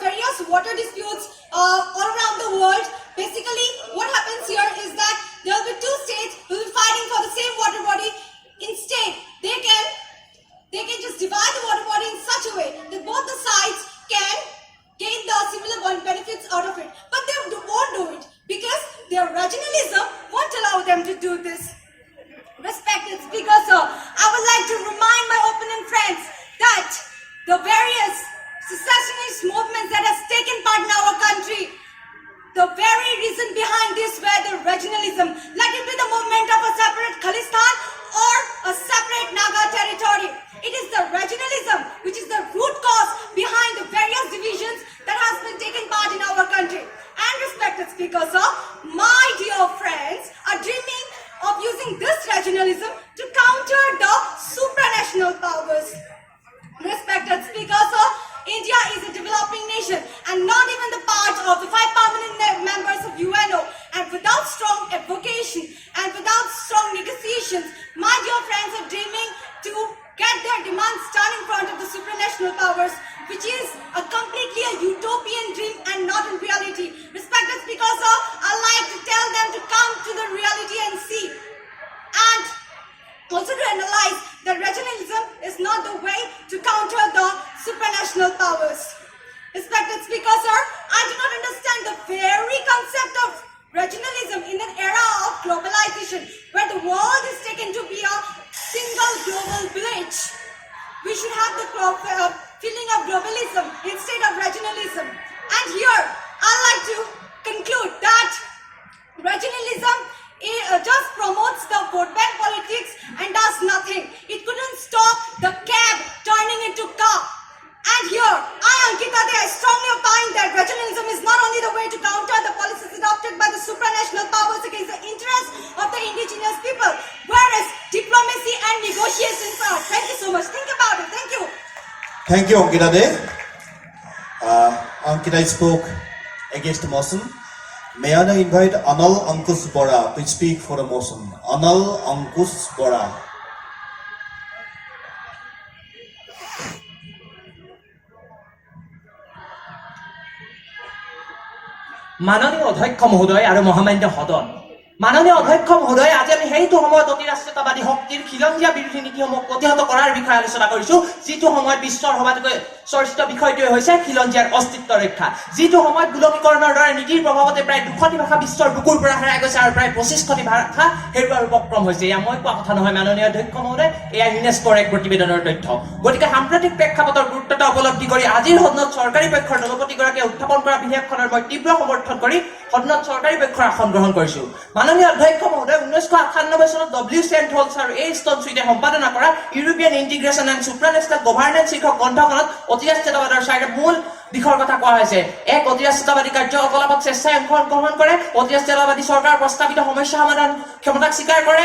various water disputes all around the world. Basically, what happens here is that there will be two states who will be fighting for the same water body. Instead, they can just divide the water body in such a way that both the sides can gain the similar benefits out of it. But they won't do it because their regionalism won't allow them to do this. Respected speaker, sir, I would like to remind my opponent friends that the various secessionist movements that has taken part in our country, the very reason behind this were the regionalism. Let it be the movement of a separate Khalistan or a separate Naga territory. It is the regionalism which is the root cause behind the various divisions that has been taken part in our country. And respected speaker, sir, my dear friends are dreaming of using this regionalism to counter the supranational powers. Respected speaker, sir, India is a developing nation and not even the part of the 5 permanent members of UNO. And without strong advocation and without strong negotiations, my dear friends are dreaming to get their demands done in front of the supranational powers, which is a completely a utopian dream and not in reality. Respected speaker, sir, I like to tell them to come to the reality and see. And also to analyze that regionalism is not the way to counter the supranational powers. Respected speaker, sir, I do not understand the very concept of regionalism in an era of globalization where the world is taken to be a single global village. We should have the feeling of globalism instead of regionalism. And here, I like to conclude that regionalism just promotes the vote bank politics and does nothing. It couldn't stop the cab turning into car. And here, I, Ankita, I strongly opine that regionalism is not only the way to counter the policies adopted by the supranational powers against the interests of the indigenous people, whereas diplomacy and negotiations are. Thank you so much. Think about it. Thank you. Thank you, Ankita De. Ankita spoke against the motion. May I now invite Anal Ankush Bora to speak for the motion. Anal Ankush Bora. মাননীয় অধ্যক্ষ মহোদয় আৰু মহামান্য সদন, মাননীয় অধ্যক্ষ মহোদয়, আজি আমি সেইটো সময়ত অতিৰাষ্ট্ৰীয়তাবাদী শক্তিৰ খিলঞ্জীয়া বিৰোধী নীতিসমূহ প্ৰতিহত কৰাৰ বিষয়ে আলোচনা কৰিছো, যিটো সময়ত বিশ্বৰ সবাতোকৈ চৰ্চিত বিষয়টোৱে হৈছে খিলঞ্জীয়াৰ অস্তিত্ব ৰক্ষা যিটো সময়ত গোলকীকৰণৰ দৰে নীতিৰ প্ৰভাৱতে প্ৰায় 200টি ভাষা বিশ্বৰ বুকুৰ পৰা হেৰাই গৈছে আৰু প্ৰায় 25টি ভাষা হেৰুৱাৰ উপক্ৰম হৈছে এয়া মই কোৱা কথা নহয় মাননীয় অধ্যক্ষ মহোদয় এয়া ইউনেস্কোৰ এক প্ৰতিবেদনৰ তথ্য গতিকে সাম্প্ৰতিক প্ৰেক্ষাপটৰ গুৰুত্বতা উপলব্ধি কৰি আজিৰ সদনত চৰকাৰী পক্ষৰ দলপতিগৰাকীয়ে উত্থাপন কৰা বিধেয়কখনৰ মই তীব্ৰ সমৰ্থন কৰি সদনত চৰকাৰী পক্ষৰ আসন গ্ৰহণ কৰিছো মাননীয় অধ্যক্ষ মহোদয় 1998 চনত WC Holz আৰু A. Stone Sweete সম্পাদনা কৰা ইউৰোপিয়ান ইন্টিগ্ৰেশ্যন এণ্ড সুপ্ৰানেশ্যনেল গভাৰ্নেন্স শীৰ্ষক গ্ৰন্থখনত অতিৰাষ্ট্ৰীয়তাবাদৰ 4টা মূল দিশৰ কথা কোৱা হৈছে এক অতিৰাষ্ট্ৰীয়তাবাদী কাৰ্যকলাপত স্বেচ্ছাই অংশগ্ৰহণ কৰে অতিৰাষ্ট্ৰীয়তাবাদী চৰকাৰৰ প্ৰস্তাৱিত সমস্যা সমাধান ক্ষমতাক স্বীকাৰ কৰে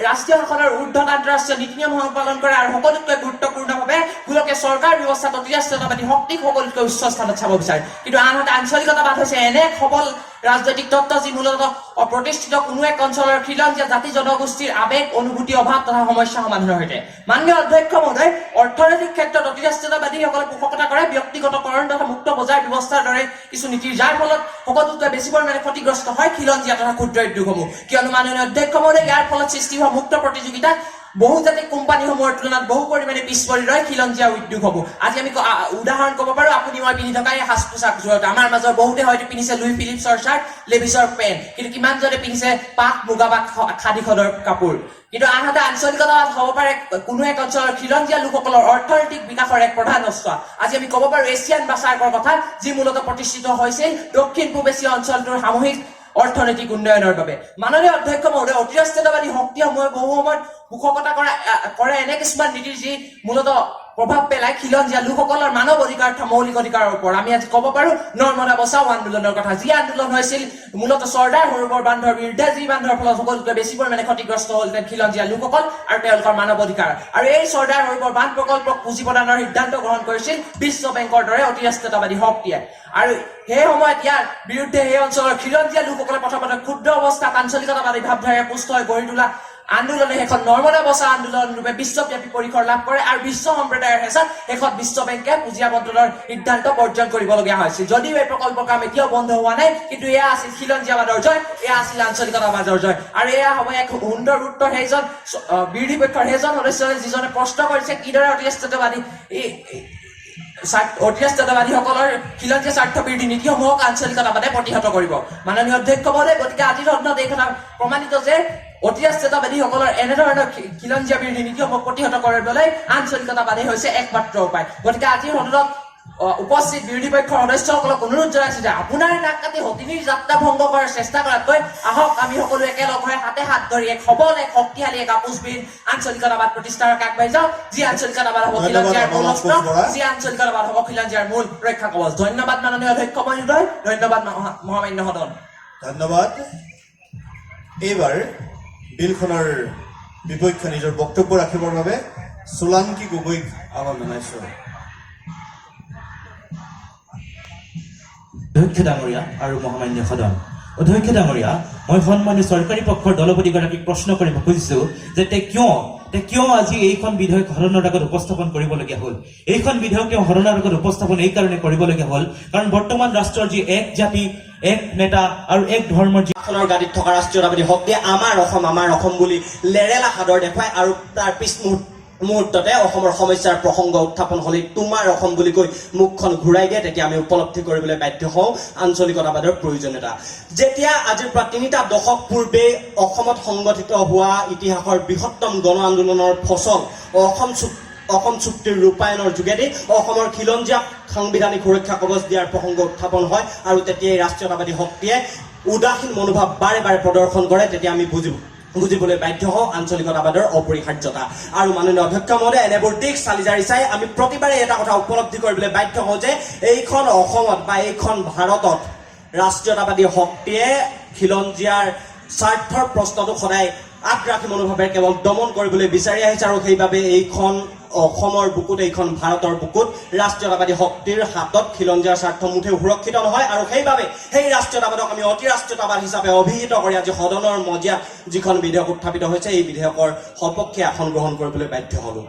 ৰাষ্ট্ৰীয় শাসনৰ ঊৰ্ধত আন্তঃৰাষ্ট্ৰীয় নীতি নিয়ম পালন কৰে আৰু সকলোতকৈ গুৰুত্বপূৰ্ণভাৱে গোলকীয় চৰকাৰ ব্যৱস্থাত অতিৰাষ্ট্ৰীয়তাবাদী শক্তিক সকলোতকৈ উচ্চ স্থানত চাব বিচাৰে কিন্তু আনহাতে আঞ্চলিকতাবাদ হৈছে এনে এক সবল ৰাজনৈতিক তত্ত্ব যি মূলতঃ অপ্ৰতিষ্ঠিত কোনো এক অঞ্চলৰ খিলঞ্জীয়া জাতি জনগোষ্ঠীৰ আবেগ অনুভূতি অভাৱ তথা সমস্যা সমাধানৰ সৈতে মাননীয় অধ্যক্ষ মহোদয় অৰ্থনৈতিক ক্ষেত্ৰত অতিৰাষ্ট্ৰীয়তাবাদীসকলে পোষকতা কৰে ব্যক্তিগতকৰণ তথা মুক্ত বজাৰ ব্যৱস্থাৰ দৰে কিছু নীতিৰ যাৰ ফলত সকলোতকৈ বেছি পৰিমাণে ক্ষতিগ্ৰস্ত হয় খিলঞ্জীয়া তথা ক্ষুদ্ৰ উদ্যোগসমূহ কিয়নো মাননীয় অধ্যক্ষ মহোদয় ইয়াৰ ফলত সৃষ্টি হোৱা মুক্ত প্ৰতিযোগিতাত বহুজাতিক কোম্পানীসমূহৰ তুলনাত বহু পৰিমাণে পিছ পৰি ৰয় খিলঞ্জীয়া উদ্যোগসমূহ আজি আমি উদাহৰণ ক'ব পাৰো আপুনি মই পিন্ধি থকা এই সাজ পোছাক জোৰত আমাৰ মাজৰ বহুতে হয়তো পিন্ধিছে লুই ফিলিপছৰ চাৰ্ট লেভিছৰ পেণ্ট কিন্তু কিমানজনে পিন্ধিছে পাট মুগা বা খাদী খদৰ কাপোৰ কিন্তু আনহাতে আঞ্চলিকতাবাদ হ'ব পাৰে কোনো এক অঞ্চলৰ খিলঞ্জীয়া লোকসকলৰ অৰ্থনৈতিক বিকাশৰ এক প্ৰধান অস্ত্ৰ আজি আমি ক'ব পাৰো এছিয়ান বা চাৰ্কৰ কথা যি মূলতঃ প্ৰতিষ্ঠিত হৈছিল দক্ষিণ পূব এছিয়া অঞ্চলটোৰ সামূহিক অৰ্থনৈতিক উন্নয়নৰ বাবে মাননীয় অধ্যক্ষ মহোদয় অতিৰাষ্ট্ৰীয়তাবাদী শক্তিসমূহে বহু সময়ত পোষকতা কৰে এনে কিছুমান নীতিৰ যি মূলতঃ প্ৰভাৱ পেলাই খিলঞ্জীয়া লোকসকলৰ মানৱ অধিকাৰ তথা মৌলিক অধিকাৰৰ ওপৰত আমি আজি ক'ব পাৰো নৰ্মদা বচাও আন্দোলনৰ কথা যি আন্দোলন হৈছিল মূলতঃ চৰ্দাৰ সৰোবৰ বান্ধৰ বিৰুদ্ধে যি বান্ধৰ ফলত সকলোতকৈ বেছি পৰিমাণে ক্ষতিগ্ৰস্ত হ'লহেঁতেন খিলঞ্জীয়া লোকসকল আৰু তেওঁলোকৰ মানৱ অধিকাৰ আৰু এই চৰ্দাৰ সৰোবৰ বান্ধ প্ৰকল্পক পুঁজি প্ৰদানৰ সিদ্ধান্ত গ্ৰহণ কৰিছিল বিশ্ব বেংকৰ দৰে অতিৰাষ্ট্ৰীয়তাবাদী শক্তিয়ে আৰু সেই সময়ত ইয়াৰ বিৰুদ্ধে সেই অঞ্চলৰ খিলঞ্জীয়া লোকসকলে প্ৰথমতে ক্ষুদ্ৰ অৱস্থাত আঞ্চলিকতাবাদী ভাৱধাৰাৰে পুষ্ট হৈ গঢ়ি তোলা আন্দোলনে শেষত নৰ্মদা বচা আন্দোলন ৰূপে বিশ্বব্যাপী পৰিসৰ লাভ কৰে আৰু বিশ্ব সম্প্ৰদায়ৰ হেঁচাত শেষত বিশ্ব বেংকে পুঁজি আবণ্টনৰ সিদ্ধান্ত বৰ্জন কৰিবলগীয়া হৈছিল যদিও এই প্ৰকল্পৰ কাম এতিয়াও বন্ধ হোৱা নাই কিন্তু এয়া আছিল খিলঞ্জীয়াবাদৰ জয় এয়া আছিল আঞ্চলিকতাবাদৰ জয় আৰু এয়া হ'ব এক সুন্দৰ উত্তৰ সেইজন বিৰোধী পক্ষৰ সেইজন সদস্য যিজনে প্ৰশ্ন কৰিছে কিদৰে অতিৰাষ্ট্ৰীয়তাবাদীসকলৰ খিলঞ্জীয়া স্বাৰ্থ বিৰোধী নীতিসমূহক আঞ্চলিকতাবাদে প্ৰতিহত কৰিব মাননীয় অধ্যক্ষ মহোদয় গতিকে আজিৰ সদনত এই কথা প্ৰমাণিত যে অতিৰাষ্ট্ৰীয়তাবাদীসকলৰ এনেধৰণৰ খিলঞ্জীয়া বিৰোধী নীতিসমূহ প্ৰতিহত কৰিবলৈ আঞ্চলিকতাবাদী হৈছে একমাত্ৰ উপায় গতিকে আজিৰ সদনত উপস্থিত বিৰোধী পক্ষৰ সদস্যসকলক অনুৰোধ জনাইছো যে আপোনাৰ নাক কাটি সতিনীৰ যাত্ৰা ভংগ কৰাৰ চেষ্টা কৰাতকৈ আহক আমি সকলো একেলগ হৈ হাতে হাত ধৰি এক সবল এক শক্তিশালী এক আপোচবিহীন আঞ্চলিকতাবাদ প্ৰতিষ্ঠাৰ আগবাঢ়ি যাওঁ যি আঞ্চলিকতাবাদ হ'ব খিলঞ্জীয়াৰ মূল অস্ত্ৰ যি আঞ্চলিকতাবাদ হ'ব খিলঞ্জীয়াৰ মূল ৰক্ষা কৱচ ধন্যবাদ মাননীয় অধ্যক্ষ মহোদয় ধন্যবাদ মহামান্য সদন ধন্যবাদ এইবাৰ বিলখনৰ বিপক্ষে নিজৰ বক্তব্য ৰাখিবৰ বাবে সোলাংকি গগৈক আহ্বান জনাইছোঁ অধ্যক্ষ ডাঙৰীয়া আৰু মহামান্য সদন অধ্যক্ষ ডাঙৰীয়া মই সন্মানীয় চৰকাৰী পক্ষৰ দলপতিগৰাকীক প্ৰশ্ন কৰিব খুজিছোঁ যে কিয় আজি এইখন বিধেয়ক সদনৰ আগত উপস্থাপন কৰিবলগীয়া হ'ল এইখন বিধেয়ক তেওঁ সদনৰ আগত উপস্থাপন এই কাৰণে কৰিবলগীয়া হ'ল কাৰণ বৰ্তমান ৰাষ্ট্ৰৰ যি এক জাতি এক নেতা আৰু এক ধৰ্মৰ যি গাড়ীত থকা ৰাষ্ট্ৰীয়তাবাদী শক্তিয়ে আমাৰ অসম বুলি লেৰেলা সাদৰ দেখুৱায় আৰু তাৰ পিছ মুহূৰ্ততে অসমৰ সমস্যাৰ প্ৰসংগ উত্থাপন হ'লে তোমাৰ অসম বুলি কৈ মুখখন ঘূৰাই দিয়ে তেতিয়া আমি উপলব্ধি কৰিবলৈ বাধ্য হওঁ আঞ্চলিকতাবাদৰ প্ৰয়োজনীয়তা যেতিয়া আজিৰ পৰা 3টা দশক পূৰ্বে অসমত সংগঠিত হোৱা ইতিহাসৰ বৃহত্তম গণ আন্দোলনৰ ফচল অসম চুক্তিৰ ৰূপায়ণৰ যোগেদি অসমৰ খিলঞ্জীয়াক সাংবিধানিক সুৰক্ষা কৱচ দিয়াৰ প্ৰসংগ উত্থাপন হয় আৰু তেতিয়া ৰাষ্ট্ৰীয়তাবাদী শক্তিয়ে উদাসীন মনোভাৱ বাৰে বাৰে প্ৰদৰ্শন কৰে তেতিয়া আমি বুজিবলৈ বাধ্য হওঁ আঞ্চলিকতাবাদৰ অপৰিহাৰ্যতা আৰু মাননীয় অধ্যক্ষ মহোদয় এনেবোৰ দিশ চালি জাৰি চাই আমি প্ৰতিবাৰে এটা কথা উপলব্ধি কৰিবলৈ বাধ্য হওঁ যে এইখন অসমত বা এইখন ভাৰতত ৰাষ্ট্ৰীয়তাবাদী শক্তিয়ে খিলঞ্জীয়াৰ স্বাৰ্থৰ প্ৰশ্নটো সদায় আগ্ৰাসী মনোভাৱেৰে কেৱল দমন কৰিবলৈ বিচাৰি আহিছে আৰু সেইবাবে এইখন অসমৰ বুকুত এইখন ভাৰতৰ বুকুত ৰাষ্ট্ৰীয়তাবাদী শক্তিৰ হাতত খিলঞ্জীয়াৰ স্বাৰ্থ মুঠেও সুৰক্ষিত নহয় আৰু সেইবাবে সেই ৰাষ্ট্ৰীয়তাবাদক আমি অতিৰাষ্ট্ৰীয়তাবাদ হিচাপে অভিহিত কৰি আজি সদনৰ মজিয়াত যিখন বিধেয়ক উত্থাপিত হৈছে এই বিধেয়কৰ সপক্ষে আসন গ্ৰহণ কৰিবলৈ বাধ্য হ'লো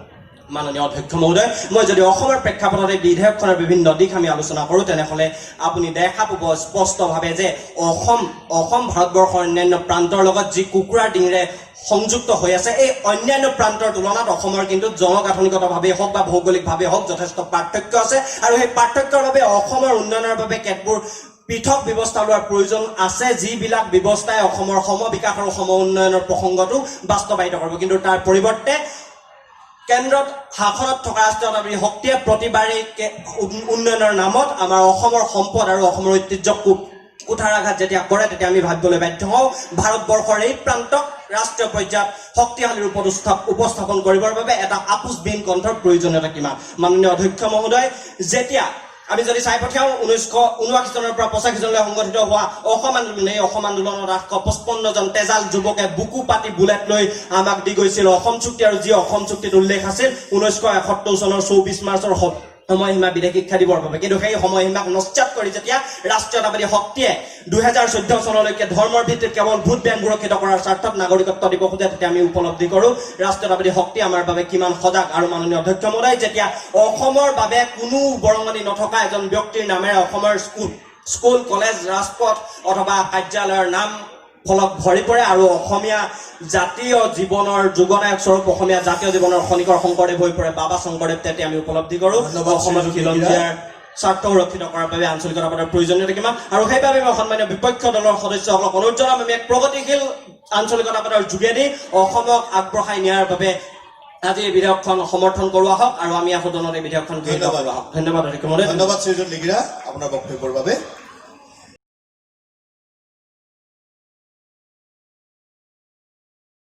মাননীয় অধ্যক্ষ মহোদয়, মই যদি অসমৰ প্ৰেক্ষাপটত এই বিধেয়কখনৰ বিভিন্ন দিশ আমি আলোচনা কৰোঁ তেনেহ'লে আপুনি দেখা পাব স্পষ্টভাৱে যে অসম ভাৰতবৰ্ষৰ অন্যান্য প্ৰান্তৰ লগত যি কুকুৰাৰ ডিঙিৰে সংযুক্ত হৈ আছে, এই অন্যান্য প্ৰান্তৰ তুলনাত অসমৰ কিন্তু জনগাঁথনিগতভাৱে হওক বা ভৌগোলিকভাৱে হওক যথেষ্ট পাৰ্থক্য আছে, আৰু সেই পাৰ্থক্যৰ বাবে অসমৰ উন্নয়নৰ বাবে কেতবোৰ পৃথক ব্যৱস্থা লোৱাৰ প্ৰয়োজন আছে, যিবিলাক ব্যৱস্থাই অসমৰ সমবিকাশ আৰু সম উন্নয়নৰ প্ৰসংগটো বাস্তৱায়িত কৰিব। কিন্তু তাৰ পৰিৱৰ্তে কেন্দ্ৰত শাসনত থকা ৰাষ্ট্ৰীয় শক্তিয়ে প্ৰতিবাৰেই উন্নয়নৰ নামত আমাৰ অসমৰ সম্পদ আৰু অসমৰ ঐতিহ্যক কুঠাৰাঘাত যেতিয়া কৰে তেতিয়া আমি ভাবিবলৈ বাধ্য হওঁ ভাৰতবৰ্ষৰ এই প্ৰান্তক ৰাষ্ট্ৰীয় পৰ্যায়ত শক্তিশালী ৰূপত উপস্থাপন কৰিবৰ বাবে এটা আপোচবিহীন কণ্ঠৰ প্ৰয়োজনীয়তা কিমান। মাননীয় অধ্যক্ষ মহোদয়, যেতিয়া আমি যদি চাই পঠিয়াওঁ 1979 চনৰ পৰা 85 চনলৈ সংগঠিত হোৱা অসম আন্দোলন, এই অসম আন্দোলনত 855 জন তেজাল যুৱকে বুকু পাতি বুলেট লৈ আমাক দি গৈছিল অসম চুক্তি, আৰু যি অসম চুক্তিত উল্লেখ আছিল 1971 চনৰ 24 মাৰ্চৰ সময়সীমা বিদেশ শিক্ষা দিবৰ বাবে। কিন্তু সেই সময়সীমাক নস্যাৎ কৰি যেতিয়া ৰাষ্ট্ৰীয়তাবাদী শক্তিয়ে 2014 চনলৈকে ধৰ্মৰ ভিত্তিত কেৱল ভোট বেংক সুৰক্ষিত কৰাৰ স্বাৰ্থত নাগৰিকত্ব দিব খোজে, তেতিয়া আমি উপলব্ধি কৰোঁ ৰাষ্ট্ৰীয়তাবাদী শক্তি আমাৰ বাবে কিমান সজাগ। আৰু মাননীয় অধ্যক্ষ মহোদয়, যেতিয়া অসমৰ বাবে কোনো বৰঙণি নথকা এজন ব্যক্তিৰ নামেৰে অসমৰ স্কুল কলেজ ৰাজপথ অথবা কাৰ্যালয়ৰ নাম ফলক ভৰি পৰে আৰু অসমীয়া জাতীয় জীৱনৰ যুগনায়ক স্বৰূপ অসমীয়া জাতীয় জীৱনৰ খনিকৰ শংকৰদেৱ হৈ পৰে বাবা শংকৰদেৱ, তেতিয়া আমি উপলব্ধি কৰোঁ অসমৰ খিলঞ্জীয়াৰ স্বাৰ্থ সুৰক্ষিত কৰাৰ বাবে আঞ্চলিকতাবাদৰ প্ৰয়োজনীয়তা কিমান। আৰু সেইবাবে মই সন্মানীয় বিপক্ষ দলৰ সদস্যসকলক অনুৰোধ জনাম, আমি এক প্ৰগতিশীল আঞ্চলিকতাবাদৰ যোগেদি অসমক আগবঢ়াই নিয়াৰ বাবে আজি এই বিধেয়কখন সমৰ্থন কৰোৱা হওক আৰু আমি আহোদনত এই বিধেয়কখন গৃহীত কৰোৱা হওক। ধন্যবাদ অধ্যক্ষ মহোদয়। ধন্যবাদ শ্ৰীযুত লিগিৰা আপোনাৰ বক্তব্যৰ বাবে।